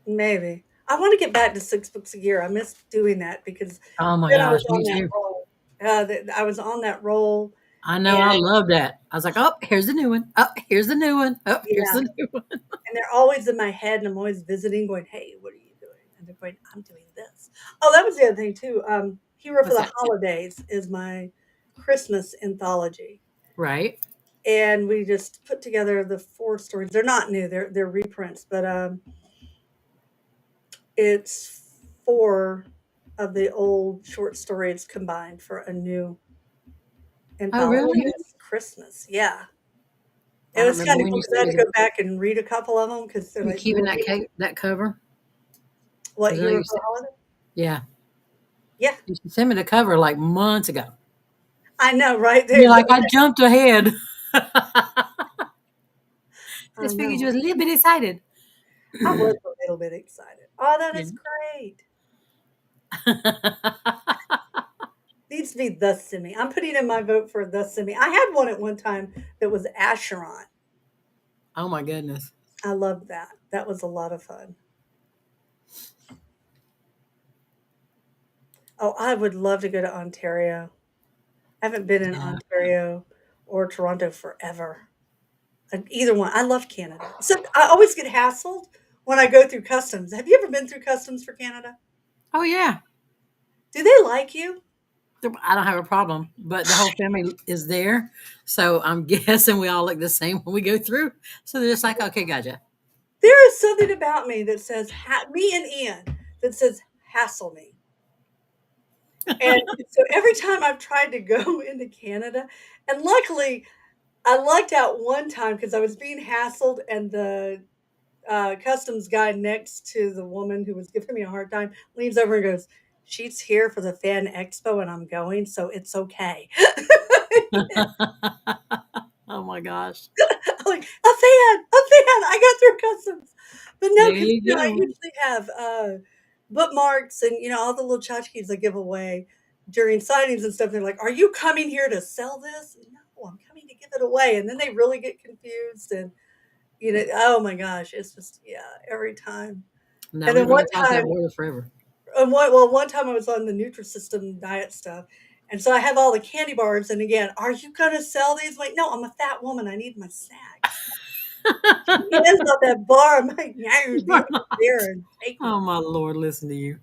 Speaker 1: Maybe. I wanna get back to 6 books a year. I miss doing that because
Speaker 2: Oh my
Speaker 1: then I
Speaker 2: gosh,
Speaker 1: was
Speaker 2: me
Speaker 1: on that
Speaker 2: too.
Speaker 1: roll. I was on that roll,
Speaker 2: I know.
Speaker 1: and
Speaker 2: I love that. I was like, oh, here's the new one. Oh, here's the new one. Oh, here's
Speaker 1: yeah,
Speaker 2: the new one.
Speaker 1: and they're always in my head, and I'm always visiting going, "Hey, what are you doing?" And they're going, "I'm doing this." Oh, that was the other thing too. Hero for
Speaker 2: What's
Speaker 1: the
Speaker 2: that?
Speaker 1: Holidays is my Christmas anthology,
Speaker 2: Right.
Speaker 1: and we just put together the 4 stories. They're not new, they're reprints, but, it's 4 of the old short stories combined for a new
Speaker 2: Oh,
Speaker 1: anthology, and
Speaker 2: really?
Speaker 1: it's Christmas, yeah.
Speaker 2: I
Speaker 1: It
Speaker 2: don't
Speaker 1: was
Speaker 2: remember
Speaker 1: kinda
Speaker 2: when
Speaker 1: cool
Speaker 2: you
Speaker 1: because I
Speaker 2: said
Speaker 1: had
Speaker 2: it
Speaker 1: to
Speaker 2: was.
Speaker 1: go back and read a couple of them because 'cause they're
Speaker 2: You
Speaker 1: like,
Speaker 2: keeping
Speaker 1: "You'll
Speaker 2: that
Speaker 1: read
Speaker 2: that cover?
Speaker 1: what,
Speaker 2: Because I know
Speaker 1: Hero
Speaker 2: you
Speaker 1: for the
Speaker 2: said,
Speaker 1: Holiday?"
Speaker 2: yeah.
Speaker 1: Yeah,
Speaker 2: You sent me the cover like months ago.
Speaker 1: I know, right?
Speaker 2: You're
Speaker 1: There's
Speaker 2: like, I
Speaker 1: okay,
Speaker 2: jumped ahead.
Speaker 1: I
Speaker 2: Just figured you
Speaker 1: know.
Speaker 2: was a little bit excited.
Speaker 1: I was a little bit excited. Oh, that
Speaker 2: Yeah.
Speaker 1: is great. Needs to be the Simi. I'm putting in my vote for the Simi. I had one at one time that was Asheron.
Speaker 2: Oh my goodness.
Speaker 1: I loved that. That was a lot of fun. Oh, I would love to go to Ontario. I haven't been in
Speaker 2: Yeah.
Speaker 1: Ontario or Toronto forever. Either one. I love Canada. So I always get hassled when I go through customs. Have you ever been through customs for Canada?
Speaker 2: Oh yeah.
Speaker 1: Do they like you?
Speaker 2: I don't have a problem, but the whole family is there, so I'm guessing we all look the same when we go through. So they're just like, okay, gotcha.
Speaker 1: There is something about me that says me and Ian that says hassle me. And so every time I've tried to go into Canada, and luckily I lucked out one time because I was being hassled, and the customs guy next to the woman who was giving me a hard time leans over and goes, "She's here for the fan expo, and I'm going, so it's okay."
Speaker 2: Oh my gosh.
Speaker 1: I'm like, a fan, I got through customs. But no,
Speaker 2: There
Speaker 1: because
Speaker 2: you
Speaker 1: I
Speaker 2: go.
Speaker 1: usually have bookmarks and all the little tchotchkes I give away during signings and stuff. They're like, "Are you coming here to sell this?" No, I'm coming to give it away. And then they really get confused, and oh my gosh, it's just every time.
Speaker 2: No,
Speaker 1: And
Speaker 2: we
Speaker 1: then
Speaker 2: run
Speaker 1: one
Speaker 2: across that
Speaker 1: time,
Speaker 2: border forever.
Speaker 1: one time I was on the Nutrisystem diet stuff, and so I have all the candy bars. And again, "Are you gonna sell these?" I'm like, "No, I'm a fat woman. I need my snacks." He ends on that bar. I'm like, "No,
Speaker 2: You
Speaker 1: be
Speaker 2: are
Speaker 1: right
Speaker 2: not.
Speaker 1: there and take
Speaker 2: Oh
Speaker 1: one."
Speaker 2: my Lord, listen to you.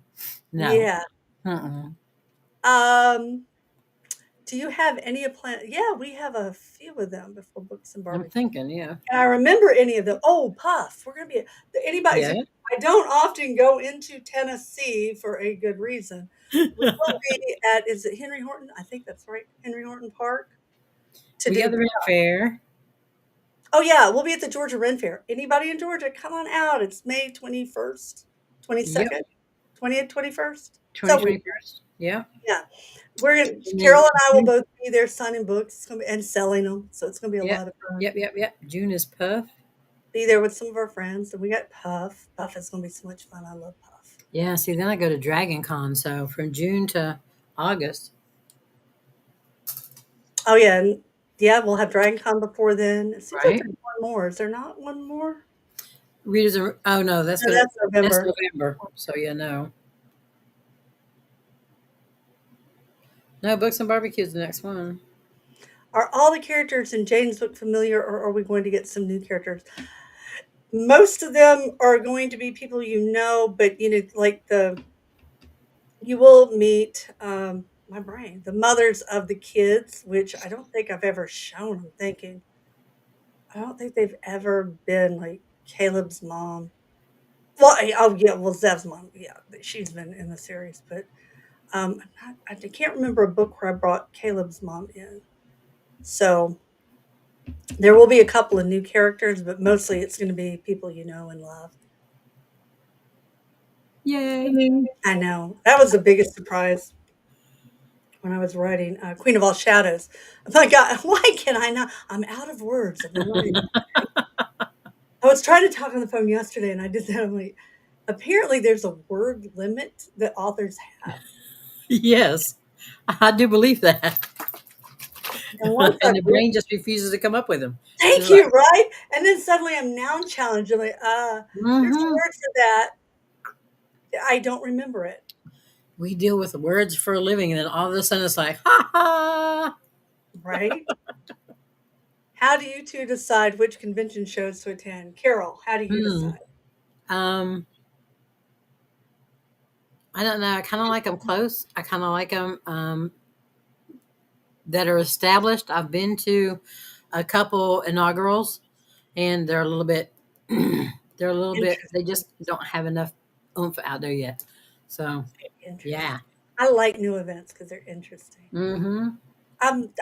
Speaker 2: No.
Speaker 1: Yeah.
Speaker 2: Uh-uh.
Speaker 1: Um, do you have any plan? Yeah, we have a few of them before Books and
Speaker 2: I'm
Speaker 1: Barbecue.
Speaker 2: thinking, yeah.
Speaker 1: Can I remember any of them? Oh, Puff. We're gonna be anybody.
Speaker 2: Yeah.
Speaker 1: I don't often go into Tennessee for a good reason. We will be at, is it Henry Horton? I think that's right, Henry Horton Park to
Speaker 2: We
Speaker 1: do.
Speaker 2: got the Ren Fair.
Speaker 1: Oh yeah, we'll be at the Georgia Ren Fair. Anybody in Georgia, come on out. It's May 21st,
Speaker 2: Yep.
Speaker 1: 22nd, 20th, 21st. So we
Speaker 2: 2021st. Yeah.
Speaker 1: yeah. We're gonna
Speaker 2: And
Speaker 1: Carol
Speaker 2: then
Speaker 1: and I will
Speaker 2: June.
Speaker 1: both be there signing books. It's gonna be, and selling them. So it's gonna be a
Speaker 2: Yep.
Speaker 1: lot of fun.
Speaker 2: Yep. June is Puff.
Speaker 1: Be there with some of our friends. And we got Puff. Puff is gonna be so much fun. I love Puff.
Speaker 2: Yeah. See, then I go to Dragon Con. So from June to August.
Speaker 1: Oh yeah, and yeah, we'll have Dragon Con before then. It seems like
Speaker 2: Right.
Speaker 1: there's one more. Is there not one more?
Speaker 2: Readers are, oh no,
Speaker 1: No, that's
Speaker 2: that's
Speaker 1: November.
Speaker 2: November. So yeah, no. No, Books and Barbecue is the next one.
Speaker 1: Are all the characters in Jane's book familiar, or are we going to get some new characters? Most of them are going to be people you know, but like you will meet my brain, the mothers of the kids, which I don't think I've ever shown. I'm thinking I don't think they've ever been like Caleb's mom. Well, oh yeah, well Zev's mom, yeah, she's been in the series, but I can't remember a book where I brought Caleb's mom in. So There will be a couple of new characters, but mostly it's going to be people you know and love.
Speaker 2: Yay.
Speaker 1: I know that was the biggest surprise when I was writing Queen of All Shadows. My God, why can I not? I'm out of words. I've been writing. I was trying to talk on the phone yesterday, and I did that. I'm like, apparently, there's a word limit that authors have,
Speaker 2: Yes, I do believe that.
Speaker 1: and once
Speaker 2: And
Speaker 1: I've
Speaker 2: the
Speaker 1: reached,
Speaker 2: brain just refuses to come up with them. It's
Speaker 1: thank
Speaker 2: like,
Speaker 1: you, right? And then suddenly I'm noun challenged. I'm like, there's a
Speaker 2: hmm
Speaker 1: word for that. I don't remember it.
Speaker 2: we deal with words for a living, and then all of a sudden it's like, ha ha.
Speaker 1: Right? How do you two decide which convention shows to attend? Carol, how do you
Speaker 2: Hmm.
Speaker 1: decide?
Speaker 2: Um, I don't know. I kind of like them close. I kind of like them that are established. I've been to a couple inaugurals, and they're a little bit, they're a little bit. They
Speaker 1: Interesting.
Speaker 2: just don't have enough oomph out there yet. So,
Speaker 1: Interesting.
Speaker 2: yeah.
Speaker 1: I like new events because they're interesting.
Speaker 2: Mm-hmm.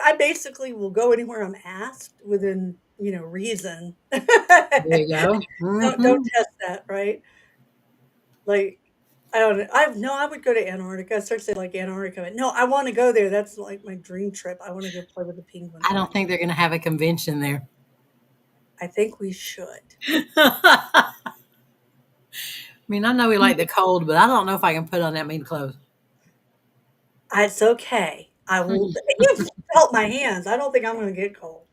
Speaker 1: I basically will go anywhere I'm asked within, reason.
Speaker 2: There you go.
Speaker 1: Don't
Speaker 2: Mm-hmm.
Speaker 1: test that, right? Like, I don't I would go to Antarctica. I start saying like Antarctica. But no, I want to go there. That's like my dream trip. I want to go play with the penguins
Speaker 2: I
Speaker 1: over
Speaker 2: don't
Speaker 1: there.
Speaker 2: think they're going to have a convention there.
Speaker 1: I think we should.
Speaker 2: I mean, I know we like the cold, but I don't know if I can put on that mean clothes.
Speaker 1: It's okay. I will. You've felt my hands. I don't think I'm going to get cold.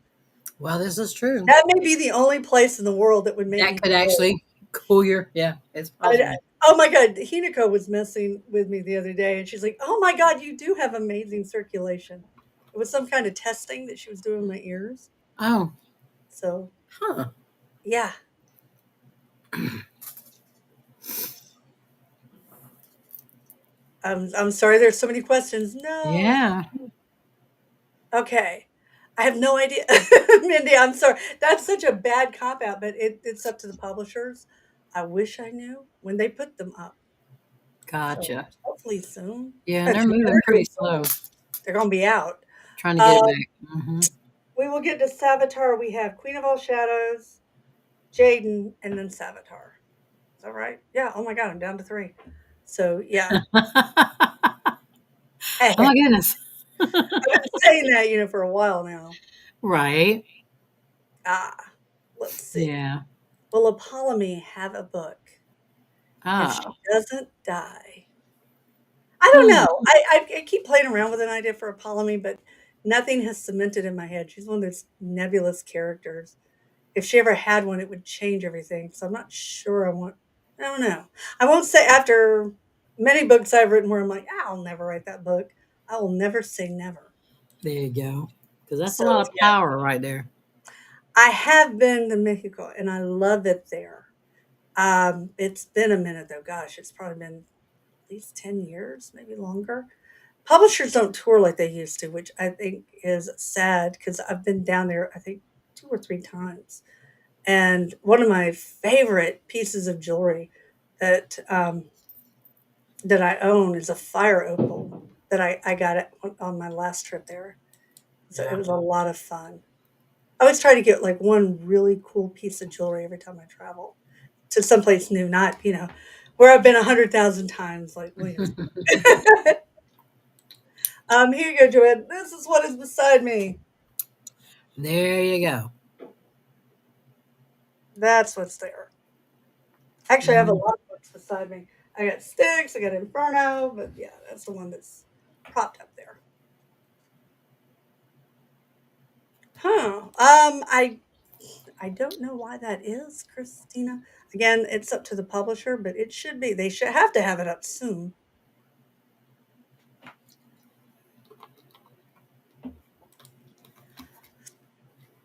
Speaker 2: Well, this is true.
Speaker 1: That may be the only place in the world that would make
Speaker 2: That
Speaker 1: me
Speaker 2: could
Speaker 1: cold.
Speaker 2: actually cool your, yeah, it's possible.
Speaker 1: Oh my God, Hinako was messing with me the other day, and she's like, "Oh my God, you do have amazing circulation." It was some kind of testing that she was doing in my ears.
Speaker 2: Oh,
Speaker 1: So
Speaker 2: huh.
Speaker 1: yeah, I'm sorry. There's so many questions. No,
Speaker 2: Yeah.
Speaker 1: okay, I have no idea, Mindy. I'm sorry. That's such a bad cop out, but it's up to the publishers. I wish I knew when they put them up. So
Speaker 2: Gotcha.
Speaker 1: hopefully soon.
Speaker 2: Yeah, and they're moving pretty slow,
Speaker 1: They're gonna be out.
Speaker 2: trying to get it
Speaker 1: Um,
Speaker 2: back. Hmm.
Speaker 1: we will get to Savitar. We have Queen of All Shadows, Jaden, and then Savitar. Is that right? Yeah. Oh my God, I'm down to three. So yeah,
Speaker 2: Oh
Speaker 1: I've
Speaker 2: my goodness.
Speaker 1: been saying that for a while now.
Speaker 2: Right.
Speaker 1: Ah, let's see.
Speaker 2: Yeah.
Speaker 1: Will Apollonie have a book if she
Speaker 2: Oh.
Speaker 1: doesn't die? I don't
Speaker 2: Hmm.
Speaker 1: know. I keep playing around with an idea for Apollonie, but nothing has cemented in my head. She's one of those nebulous characters. If she ever had one, it would change everything. So I'm not sure I don't know. I won't say after many books I've written where I'm like, I'll never write that book. I will never say never.
Speaker 2: There you go. Because that's a
Speaker 1: So
Speaker 2: lot of
Speaker 1: yeah,
Speaker 2: power right there.
Speaker 1: I have been to Mexico and I love it there. It's been a minute though. Gosh, it's probably been at least 10 years, maybe longer. Publishers don't tour like they used to, which I think is sad because I've been down there, I think, 2 or 3 times. And one of my favorite pieces of jewelry that that I own is a fire opal that I got it on my last trip there. So it
Speaker 2: Yeah.
Speaker 1: was a lot of fun. I always try to get like one really cool piece of jewelry every time I travel to someplace new, not where I've been 100,000 times, like Williamsburg. Here you go, Joanne. This is what is beside me.
Speaker 2: There you go.
Speaker 1: That's what's there. Actually, I have a
Speaker 2: Mm.
Speaker 1: lot of books beside me. I got Styx, I got Inferno, but yeah, that's the one that's propped up there. Huh. I don't know why that is, Christina. Again, it's up to the publisher, but it should be. They should have to have it up soon.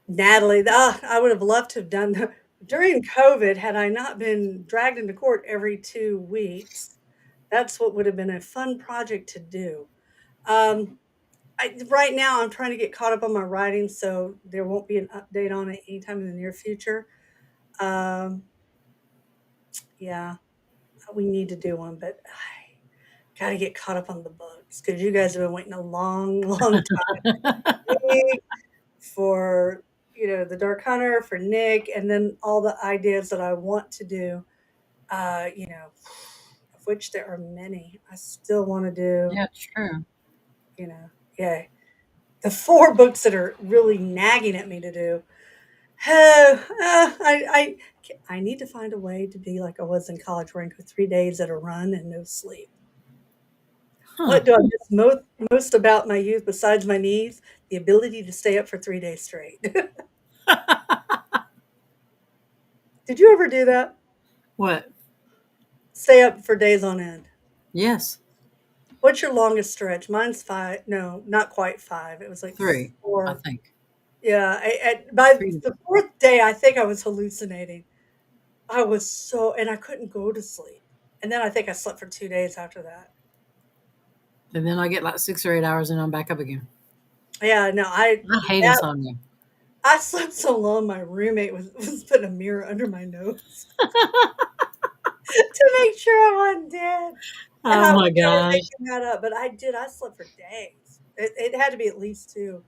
Speaker 1: Natalie, I would have loved to have done during COVID had I not been dragged into court every 2 weeks. That's what would have been a fun project to do. Um, right now, I'm trying to get caught up on my writing, so there won't be an update on it anytime in the near future. Um, yeah, we need to do one, but I got to get caught up on the books because you guys have been waiting a long, long time for The Dark Hunter for Nick, and then all the ideas that I want to do, of which there are many. I still want to do,
Speaker 2: Yeah, true.
Speaker 1: you know, yeah, the 4 books that are really nagging at me to do. I need to find a way to be like I was in college, where I can go 3 days at a run and no sleep.
Speaker 2: Huh.
Speaker 1: What do I miss most about my youth besides my knees? The ability to stay up for 3 days straight. Did you ever do that?
Speaker 2: What?
Speaker 1: Stay up for days on end.
Speaker 2: Yes.
Speaker 1: What's your longest stretch? Mine's 5. No, not quite 5. It was like
Speaker 2: 3, I
Speaker 1: 4.
Speaker 2: think.
Speaker 1: Yeah, by
Speaker 2: 3.
Speaker 1: the 4th day, I think I was hallucinating. I was and I couldn't go to sleep. And then I think I slept for 2 days after that.
Speaker 2: And then I get like 6 or 8 hours and I'm back up again.
Speaker 1: Yeah, no,
Speaker 2: I hate
Speaker 1: that
Speaker 2: insomnia.
Speaker 1: I slept so long. My roommate was putting a mirror under my nose to make sure I wasn't dead, and
Speaker 2: Oh
Speaker 1: I was
Speaker 2: my
Speaker 1: never
Speaker 2: gosh.
Speaker 1: making that up. But I did. I slept for days. It had to be at least 2. It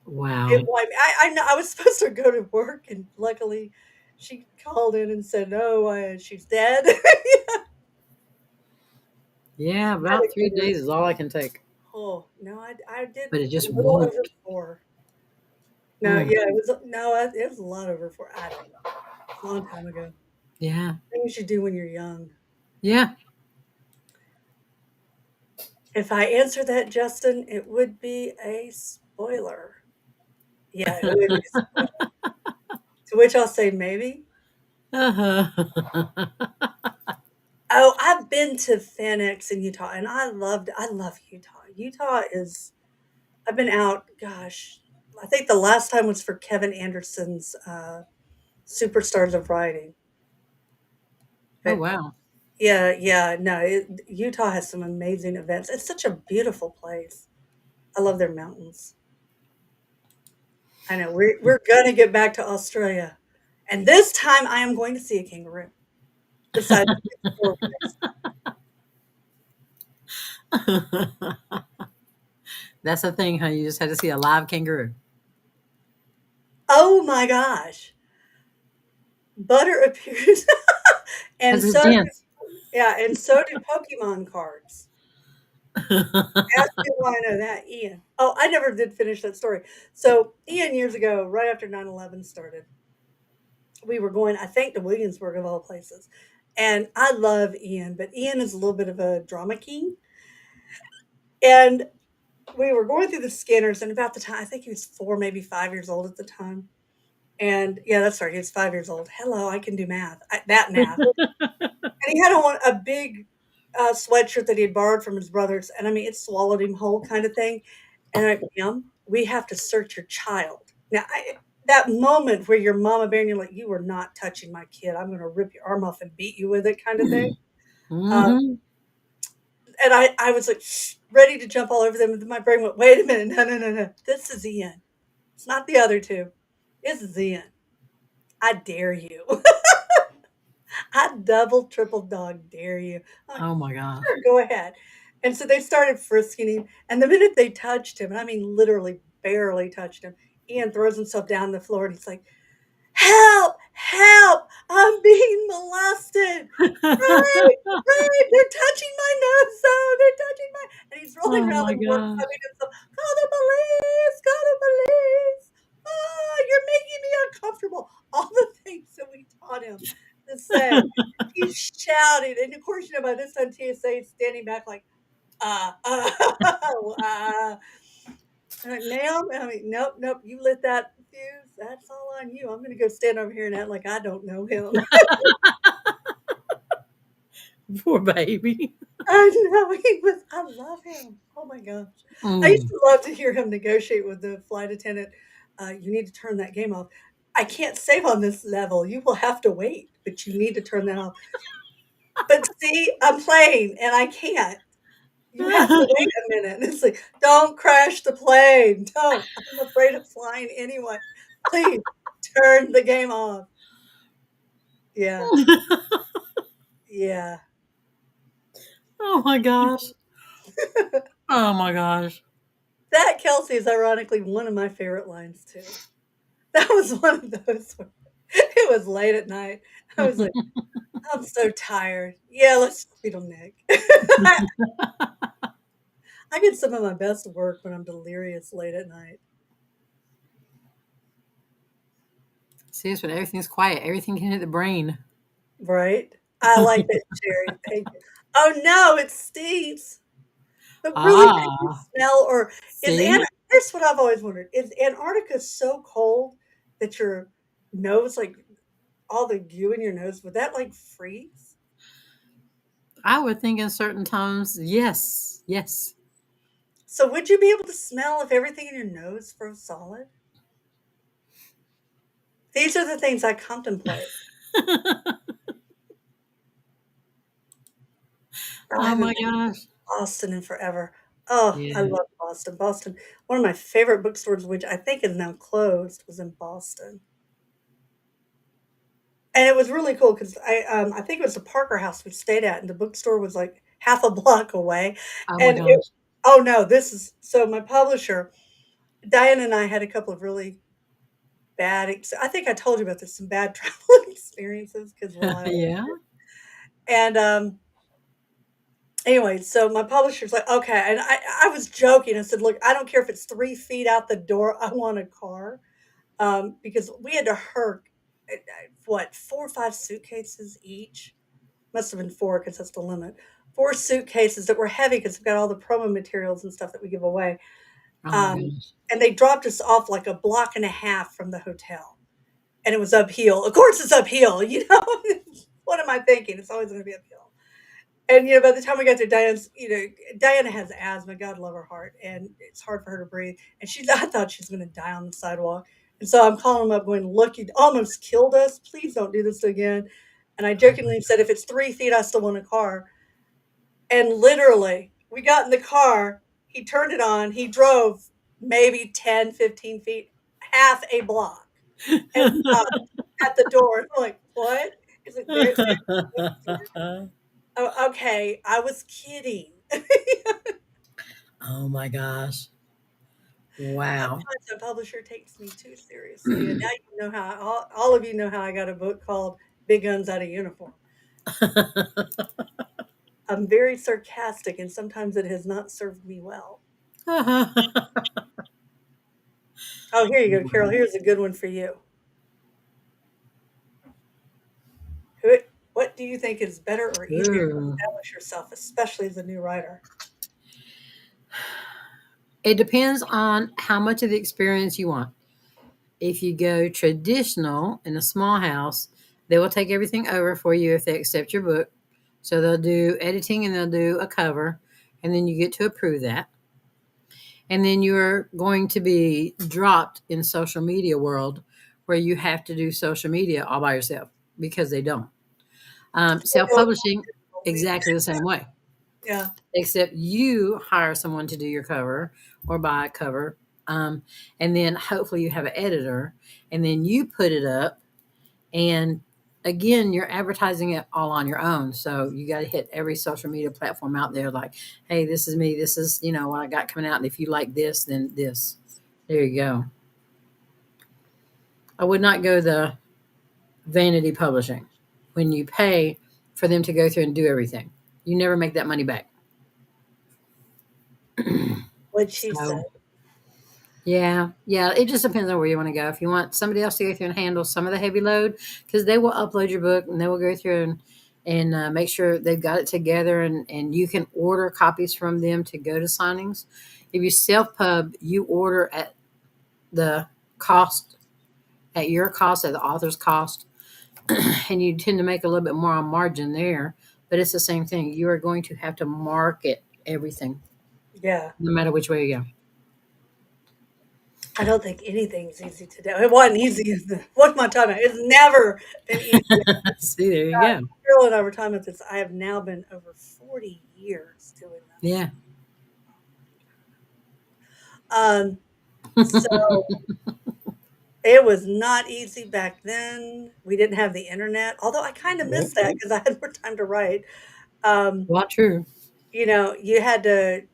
Speaker 2: Wow.
Speaker 1: wiped. I know I was supposed to go to work, and luckily, she called in and said, "No, she's dead."
Speaker 2: Yeah,
Speaker 1: Had
Speaker 2: about
Speaker 1: to
Speaker 2: 3
Speaker 1: go to-
Speaker 2: days is all I can take.
Speaker 1: Oh no, I did
Speaker 2: But it
Speaker 1: a
Speaker 2: just
Speaker 1: little over
Speaker 2: won't.
Speaker 1: 4. No,
Speaker 2: Mm.
Speaker 1: yeah, it was no, it was a lot over 4. I don't know. A long time ago.
Speaker 2: Yeah.
Speaker 1: Things you do when you're young.
Speaker 2: Yeah.
Speaker 1: If I answer that, Justin, it would be a spoiler. Yeah, it would be a spoiler. To which I'll say maybe.
Speaker 2: Uh-huh.
Speaker 1: Oh, I've been to FanX in Utah, and I love Utah. Utah is I've been out, gosh, I think the last time was for Kevin Anderson's Superstars of Writing.
Speaker 2: Oh,
Speaker 1: But
Speaker 2: wow.
Speaker 1: yeah, yeah, no, Utah has some amazing events. It's such a beautiful place. I love their mountains. I know we're gonna get back to Australia, and this time I am going to see a kangaroo. Besides the four ways.
Speaker 2: That's the thing, huh? You just had to see a live kangaroo.
Speaker 1: Oh my gosh, butter appears, and
Speaker 2: Because it's
Speaker 1: so do
Speaker 2: dense.
Speaker 1: and so do Pokemon cards. Ask me why I know that, Ian. Oh, I never did finish that story. So Ian, years ago, right after 9/11 started, we were going, I think, to Williamsburg of all places. And I love Ian, but Ian is a little bit of a drama king. And we were going through the scanners, and about the time, I think he was 4, maybe 5 years old at the time. And yeah, that's right. He was 5 years old. Hello, I can do math. That math. And he had on a big sweatshirt that he had borrowed from his brothers. And I mean, it swallowed him whole kind of thing. And Ma'am, we have to search your child. Now, that moment where your mama bear and you're like, you are not touching my kid. I'm going to rip your arm off and beat you with it kind of thing. Um,
Speaker 2: Hmm.
Speaker 1: and I was like, ready to jump all over them. And my brain went, wait a minute. No, no, no, no. This is Ian. It's not the other two. This is Ian. I dare you. I double, triple dog dare you. I'm like,
Speaker 2: Oh my gosh.
Speaker 1: sure, go ahead. And so they started frisking him. And the minute they touched him, and I mean literally barely touched him, Ian throws himself down the floor and he's like, help, help, I'm being molested. Right, right, they're touching my nose, though. They're touching my, and he's rolling
Speaker 2: Oh
Speaker 1: around
Speaker 2: my
Speaker 1: the room,
Speaker 2: gosh.
Speaker 1: hugging himself. Call the police, call the police. Oh, you're making me uncomfortable. All the things that we taught him to say. He's shouting, and of course, by this time TSA is standing back like, uh, uh, uh. I'm like, ma'am, I mean, nope, nope, you lit that fuse. That's all on you. I'm gonna go stand over here and act like I don't know him.
Speaker 2: Poor baby.
Speaker 1: I know he was. I love him. Oh my gosh, I used
Speaker 2: Mm.
Speaker 1: to love to hear him negotiate with the flight attendant. You need to turn that game off. I can't save on this level. You will have to wait, but you need to turn that off. But see, I'm playing and I can't. You have to wait a minute. And it's like, don't crash the plane. Don't. I'm afraid of flying anyway. Please turn the game off. Yeah. Yeah.
Speaker 2: Oh my gosh. Oh my gosh.
Speaker 1: That Kelsey is ironically one of my favorite lines too. That was one of those where it was late at night. I was like, "I'm so tired. Yeah, let's Beetle Nick." I get some of my best work when I'm delirious late at night,
Speaker 2: See, it's when everything's quiet. Everything can hit the brain.
Speaker 1: right? I like it, Sherry, thank you. Oh, no, it stinks. But really, can you
Speaker 2: Ah,
Speaker 1: smell or is Ant
Speaker 2: see?
Speaker 1: here's what I've always wondered, is Antarctica so cold that your nose, like, all the goo in your nose, would that, like, freeze?
Speaker 2: I would think in certain times, yes, yes.
Speaker 1: So would you be able to smell if everything in your nose froze solid? These are the things I contemplate. I
Speaker 2: Oh
Speaker 1: haven't
Speaker 2: my
Speaker 1: been
Speaker 2: gosh.
Speaker 1: to Boston in forever. Oh, I
Speaker 2: Yeah.
Speaker 1: love Boston. Boston, one of my favorite bookstores, which I think is now closed, was in Boston. And it was really cool because I think it was the Parker House we stayed at, and the bookstore was, like, half a block away,
Speaker 2: Oh my
Speaker 1: and it
Speaker 2: gosh.
Speaker 1: oh, no, this is so my publisher, Diane and I had a couple of really bad ex I think I told you about this, some bad travel experiences because while I was
Speaker 2: Yeah.
Speaker 1: and, anyway, so my publisher's like, "Okay," and I was joking, I said, "Look, I don't care if it's 3 feet out the door, I want a car." Because we had to hurk, what, 4 or 5 suitcases each? Must have been 4 because that's the limit. 4 suitcases that were heavy because 'cause we've got all the promo materials and stuff that we give away.
Speaker 2: Oh my
Speaker 1: Um,
Speaker 2: gosh.
Speaker 1: and they dropped us off like a block and a half from the hotel, and it was uphill. Of course, it's uphill, you know? What am I thinking? It's always gonna be uphill. And, by the time we got to Diane's, Diana has asthma, God love her heart, and it's hard for her to breathe. And I thought she was gonna die on the sidewalk. And so I'm calling them up going, "Look, you almost killed us. Please don't do this again." And I
Speaker 2: Oh my
Speaker 1: jokingly said, "If it's 3 feet, I still want a car." And literally, we got in the car, he turned it on, he drove maybe 10, 15 feet, half a block, and stopped at the door. And we're like, "What?" He's like, "There's the bookstore." Oh, okay, I was kidding.
Speaker 2: Oh my gosh. Wow.
Speaker 1: Sometimes a publisher takes me too seriously, and now you know how all of you know how I got a book called Big Guns Out of Uniform. I'm very sarcastic, and sometimes it has not served me well. Oh, here you go, Carol. Here's a good one for you. Who What do you think is better or easier to
Speaker 2: Ooh.
Speaker 1: establish yourself, especially as a new writer?
Speaker 2: It depends on how much of the experience you want. If you go traditional in a small house, they will take everything over for you if they accept your book. So they'll do editing and they'll do a cover, and then you get to approve that. And then you're going to be dropped in social media world where you have to do social media all by yourself because they don't. Self-publishing, exactly the same way,
Speaker 1: Yeah,
Speaker 2: except you hire someone to do your cover or buy a cover. And then hopefully you have an editor and then you put it up and again you're advertising it all on your own, so you got to hit every social media platform out there like, hey, this is me, this is what I got coming out, and if you like this, then this, there you go. I would not go the vanity publishing when you pay for them to go through and do everything. You never make that money back.
Speaker 1: what she said.
Speaker 2: So yeah, it just depends on where you want to go. If you want somebody else to go through and handle some of the heavy load, because they will upload your book and they will go through and make sure they've got it together, and you can order copies from them to go to signings. If you self pub, you order at the cost, at your cost, at the author's cost, and you tend to make a little bit more on margin there. But it's the same thing. You are going to have to market everything,
Speaker 1: Yeah,
Speaker 2: no matter which way you
Speaker 1: I don't think anything's easy to do. It wasn't easy. What's my time? It's never been easy.
Speaker 2: go. See, there you go.
Speaker 1: Carol and I were talking about this. I have now been over 40 years doing this.
Speaker 2: Yeah.
Speaker 1: So it was not easy back then. We didn't have the internet, although I kind of miss
Speaker 2: Nope.
Speaker 1: that because I had more time to write. Um,
Speaker 2: Well, true.
Speaker 1: you had to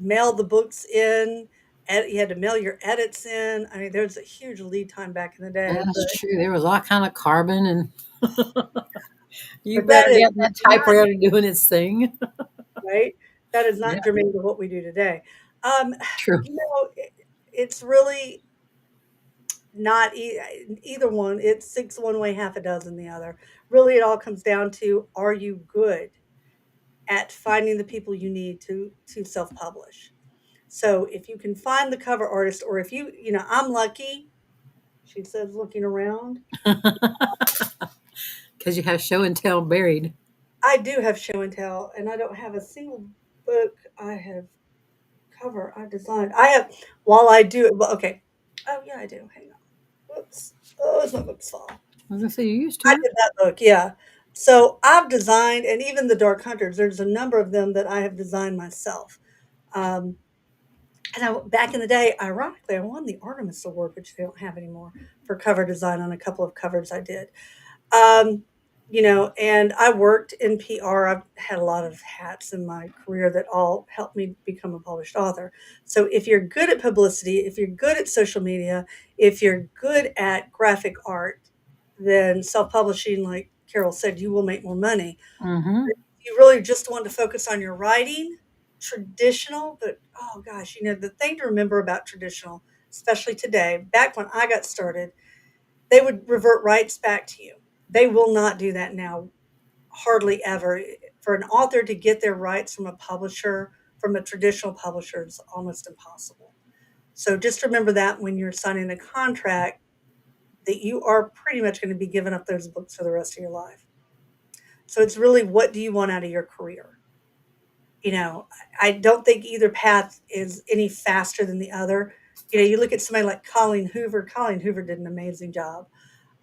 Speaker 1: mail the books in, you had to mail your edits in. I mean, there's a huge lead time back in the day,
Speaker 2: That's true. There was all kind of carbon, and you
Speaker 1: but that
Speaker 2: better
Speaker 1: is
Speaker 2: get that
Speaker 1: not
Speaker 2: typewriter doing its thing.
Speaker 1: right. That is
Speaker 2: Yeah,
Speaker 1: not germane to what we do today. Um,
Speaker 2: true.
Speaker 1: it's really not either one. It's six one way, half a dozen the other. Really, it all comes down to: are you good at finding the people you need to self publish? So if you can find the cover artist, or if I'm lucky. She says, looking around.
Speaker 2: Because you have show and tell buried.
Speaker 1: I do have show and tell, and I don't have a single book I have cover I designed. I have while I do it. Well, okay. Oh yeah, I do. Hang on. Whoops. Oh, it's my book's fall.
Speaker 2: I was gonna say you used
Speaker 1: I
Speaker 2: to.
Speaker 1: did that book, yeah. So I've designed, and even the Dark Hunters. There's a number of them that I have designed myself. Um, and back in the day, ironically, I won the Artemis Award, which they don't have anymore, for cover design on a couple of covers I did. Um, and I worked in PR. I've had a lot of hats in my career that all helped me become a published author. So if you're good at publicity, if you're good at social media, if you're good at graphic art, then self-publishing, like Carol said, you will make more money.
Speaker 2: Mm-hmm.
Speaker 1: If you really just want to focus on your writing, traditional, but oh gosh, the thing to remember about traditional, especially today, back when I got started, they would revert rights back to you. They will not do that now, hardly ever. For an author to get their rights from a publisher, from a traditional publisher, is almost impossible. So just remember that when you're signing a contract, that you are pretty much going to be giving up those books for the rest of your life. So it's really, what do you want out of your career? I don't think either path is any faster than the other. You look at somebody like Colleen Hoover. Colleen Hoover did an amazing job,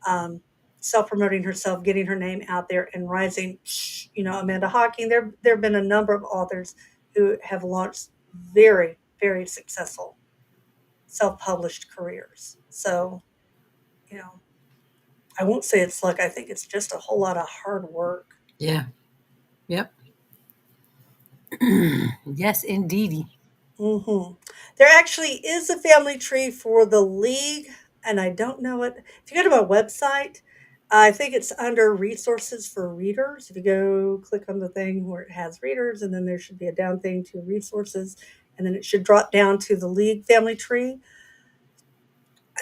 Speaker 1: um, self-promoting herself, getting her name out there and rising. Amanda Hawking. There have been a number of authors who have launched very, very successful self-published careers. So, you know, I won't say it's luck. I think it's just a whole lot of hard work.
Speaker 2: Yeah. Yep. Yes, indeedy.
Speaker 1: There actually is a family tree for the league, and I don't know it. If you go to my website, I think it's under resources for readers. If you go click on the thing where it has readers, and then there should be a down thing to resources, and then it should drop down to the league family tree.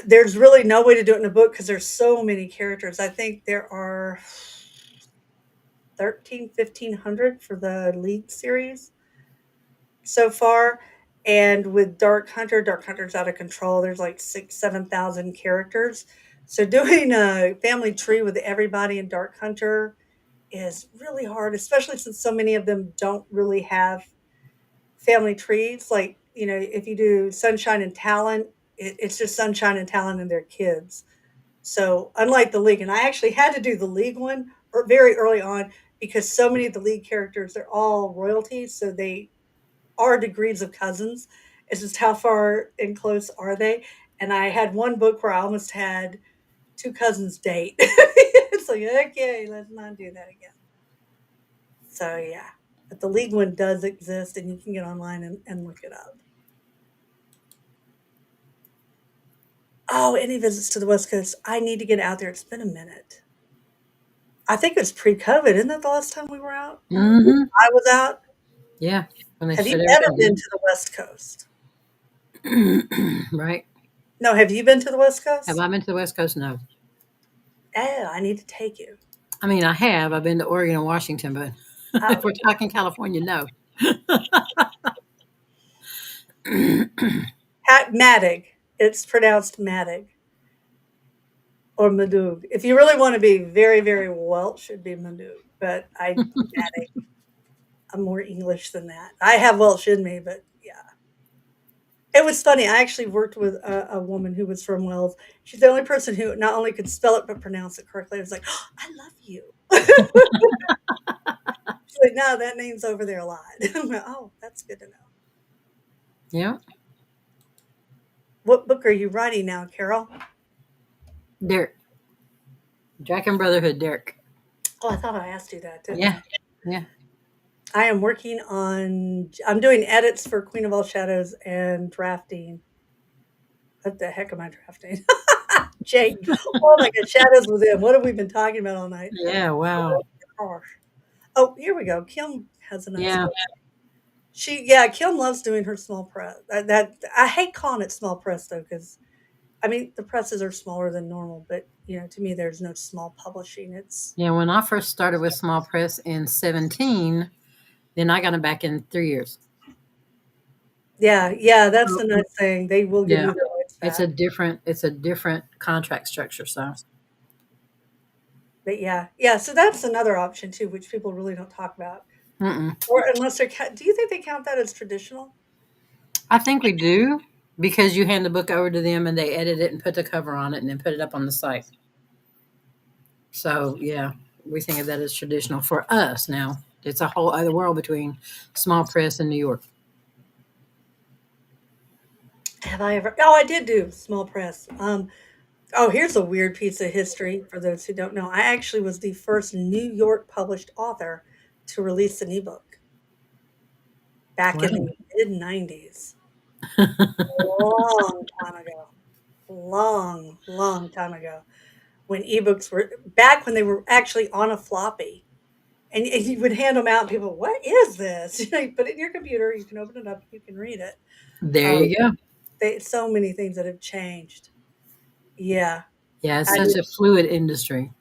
Speaker 1: There's really no way to do it in a book because there's so many characters. I think there are 1,500 for the league series so far. And with Dark Hunter's out of control. There's like 7,000 characters. So doing a family tree with everybody in Dark Hunter is really hard, especially since so many of them don't really have family trees. Like, if you do Sunshine and Talon, it's just Sunshine and Talon and their kids. So unlike the League, and I actually had to do the League one very early on because so many of the League characters, they're all royalties. So they are degrees of cousins. It's just how far and close are they? And I had one book where I almost had two cousins date. It's like, okay, let's not do that again. So yeah. But the league one does exist and you can get online and look it up. Oh, any visits to the West Coast? I need to get out there. It's been a minute. I think it was pre-COVID. Isn't that the last time we were out?
Speaker 2: Mm-hmm.
Speaker 1: I was out.
Speaker 2: Yeah. When they
Speaker 1: Have you
Speaker 2: shut
Speaker 1: ever
Speaker 2: everything
Speaker 1: been to the West Coast?
Speaker 2: down. Right.
Speaker 1: No, have you been to the West
Speaker 2: Have
Speaker 1: Coast?
Speaker 2: I been to the West Coast? No.
Speaker 1: Oh, I need to take you.
Speaker 2: I mean, I have. I've been to Oregon and Washington, but if
Speaker 1: Oh,
Speaker 2: we're talking California, no.
Speaker 1: Madig. It's pronounced Madig or Madug. If you really want to be very, very Welsh, it'd be Madug. But Madig. I'm more English than that. I have Welsh in me, but yeah. It was funny. I actually worked with a woman who was from Wales. She's the only person who not only could spell it but pronounce it correctly. I was like, oh, I love you. She's like, no, that name's over there a lot. I'm like, oh, that's good to know.
Speaker 2: Yeah.
Speaker 1: What book are you writing now, Carol?
Speaker 2: Derek. Jack and Brotherhood, Derek.
Speaker 1: Oh, I thought I asked you that, didn't
Speaker 2: Yeah.
Speaker 1: I?
Speaker 2: Yeah.
Speaker 1: I'm doing edits for Queen of All Shadows and drafting. What the heck am I drafting? Jake. Oh my God, shadows within. What have we been talking about all night?
Speaker 2: Yeah,
Speaker 1: Oh
Speaker 2: wow.
Speaker 1: gosh. Oh, here we go. Kim has a nice
Speaker 2: Yeah.
Speaker 1: one. Yeah, Kim loves doing her small press. That I hate calling it small press though, because I mean the presses are smaller than normal, but to me there's no small publishing. It's
Speaker 2: Yeah, when I first started with small press in 17, then I got it back in 3 years.
Speaker 1: yeah, yeah, that's
Speaker 2: So,
Speaker 1: the nice thing. They will give
Speaker 2: yeah.
Speaker 1: you their rights back.
Speaker 2: It's a different contract structure, so.
Speaker 1: But yeah, yeah, so that's another option too, which people really don't talk about.
Speaker 2: Mm-mm.
Speaker 1: Or unless do you think they count that as traditional?
Speaker 2: I think we do because you hand the book over to them and they edit it and put the cover on it and then put it up on the site. So, yeah, we think of that as traditional for us now. It's a whole other world between small press and New York.
Speaker 1: Have I ever? Oh, I did do small press. Oh, here's a weird piece of history for those who don't know. I actually was the first New York published author to release an ebook back in
Speaker 2: Wow.
Speaker 1: the mid 90s. Long time ago. Long, long time ago. When ebooks were back when they were actually on a floppy. And you would hand them out, and people, what is this? You put it in your computer, you can open it up, you can read it.
Speaker 2: There
Speaker 1: Oh,
Speaker 2: you go.
Speaker 1: so many things that have changed. Yeah.
Speaker 2: Yeah, it's
Speaker 1: I
Speaker 2: such
Speaker 1: did,
Speaker 2: a fluid industry.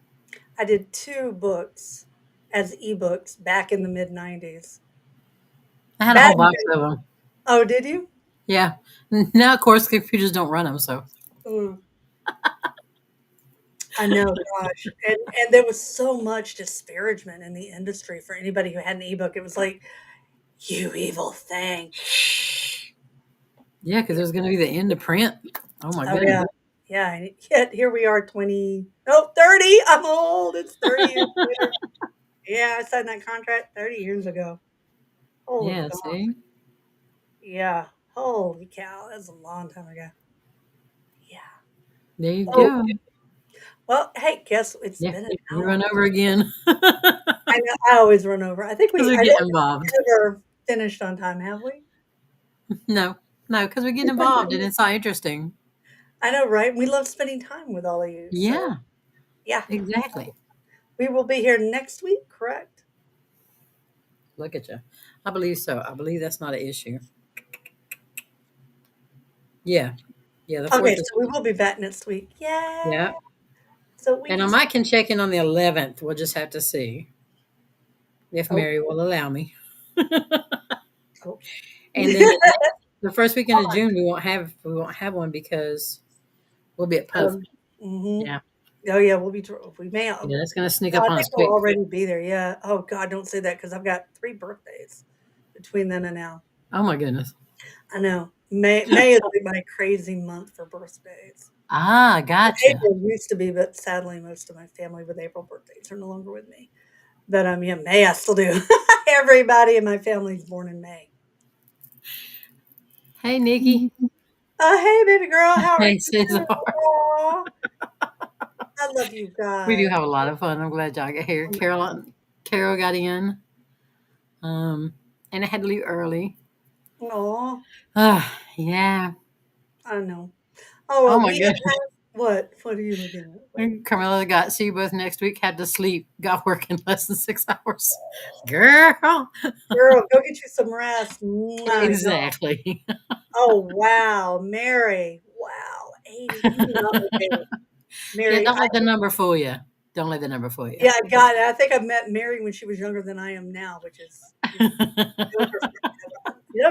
Speaker 1: I did two books as ebooks back in the mid 90s.
Speaker 2: I had a
Speaker 1: Back
Speaker 2: whole box of them.
Speaker 1: Oh, did you?
Speaker 2: Yeah. Now, of course, computers don't run them, so.
Speaker 1: Mm, I know, gosh. And there was so much disparagement in the industry for anybody who had an ebook. It was like, you evil thing.
Speaker 2: Yeah, because it was going to be the end of print. Oh, my
Speaker 1: Oh
Speaker 2: goodness.
Speaker 1: yeah. Yeah. And yet here we are 20, no, 30. I'm old. It's 30 years later. Yeah, I signed that contract 30 years ago. Holy
Speaker 2: Yeah,
Speaker 1: God.
Speaker 2: see?
Speaker 1: Yeah. Holy cow. That's a long time ago. Yeah.
Speaker 2: There you
Speaker 1: Oh,
Speaker 2: go.
Speaker 1: well, hey, guess it's
Speaker 2: Yeah,
Speaker 1: been an
Speaker 2: we
Speaker 1: hour.
Speaker 2: run over again
Speaker 1: I know I always run over.
Speaker 2: because we
Speaker 1: I
Speaker 2: get
Speaker 1: don't think
Speaker 2: involved.
Speaker 1: we've ever finished on time, have we?
Speaker 2: No, no, because we get involved and it's not interesting.
Speaker 1: I know, right? We love spending time with all of you. So,
Speaker 2: Yeah,
Speaker 1: yeah,
Speaker 2: exactly.
Speaker 1: we will be here next week, correct?
Speaker 2: Look at you. I believe so. I believe that's not an issue. Yeah, yeah, the
Speaker 1: Okay,
Speaker 2: 4th is
Speaker 1: so we will be back next week. Yeah.
Speaker 2: yeah.
Speaker 1: So we
Speaker 2: And I
Speaker 1: just,
Speaker 2: might can check in on the 11th. We'll just have to see if
Speaker 1: oh,
Speaker 2: Mary will allow me.
Speaker 1: oh.
Speaker 2: And then the first weekend of June we won't have one because we'll be at Post.
Speaker 1: Mhm.
Speaker 2: Yeah,
Speaker 1: Oh, yeah, we may,
Speaker 2: yeah, that's gonna sneak
Speaker 1: no,
Speaker 2: up
Speaker 1: I
Speaker 2: on
Speaker 1: think
Speaker 2: us
Speaker 1: we'll
Speaker 2: quick.
Speaker 1: already be there. Yeah. Oh, God, don't say that because I've got 3 birthdays between then and now.
Speaker 2: Oh my goodness.
Speaker 1: I know. May is like my crazy month for birthdays.
Speaker 2: Ah, gotcha.
Speaker 1: April used to be, but sadly, most of my family with April birthdays are no longer with me. But yeah, May I still do. Everybody in my family is born in May.
Speaker 2: Hey, Nikki.
Speaker 1: Hey, baby girl, how are
Speaker 2: Hey,
Speaker 1: you?
Speaker 2: Cesar.
Speaker 1: Aw, I love you
Speaker 2: We do
Speaker 1: guys.
Speaker 2: have a lot of fun. I'm glad y'all got here. Carol got in. And I had to leave early.
Speaker 1: Aw,
Speaker 2: Yeah.
Speaker 1: I know. Oh
Speaker 2: Oh
Speaker 1: well,
Speaker 2: my
Speaker 1: we have
Speaker 2: goodness.
Speaker 1: what? What are you looking at? Wait.
Speaker 2: And Carmela got see you both next week. Had to sleep. Got work in less than 6 hours. Girl.
Speaker 1: Girl, go get you some rest. Mwah. No.
Speaker 2: Exactly.
Speaker 1: Oh wow, Mary. Wow, 80. You do not look 80.
Speaker 2: Yeah.
Speaker 1: Mary,
Speaker 2: Don't let the number fool you. Don't let the number fool you.
Speaker 1: yeah, I got it. I think I met Mary when she was younger than I am now, which is younger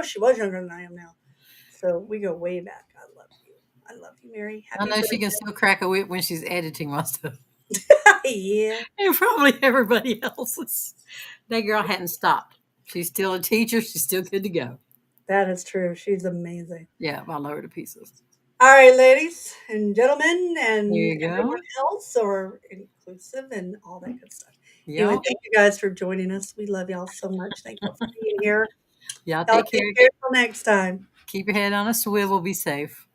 Speaker 1: she was younger than I am now. So we go way back. I love you. I love you, Mary.
Speaker 2: I
Speaker 1: Happy
Speaker 2: know she can
Speaker 1: birthday.
Speaker 2: still crack a whip when she's editing my stuff.
Speaker 1: Yeah,
Speaker 2: And probably everybody else's. That girl hadn't stopped. She's still a teacher. She's still good to go.
Speaker 1: that is true. She's amazing.
Speaker 2: Yeah, I love her to pieces.
Speaker 1: All right, ladies and gentlemen,
Speaker 2: There
Speaker 1: and
Speaker 2: you go.
Speaker 1: everyone else, or inclusive, and all that good stuff. Anyway,
Speaker 2: Y'all,
Speaker 1: thank you guys for joining us. We love y'all so much. Thank you for being here.
Speaker 2: y'all
Speaker 1: Y'all
Speaker 2: take
Speaker 1: take
Speaker 2: care.
Speaker 1: care till next time.
Speaker 2: Keep your head on a swivel. Be safe.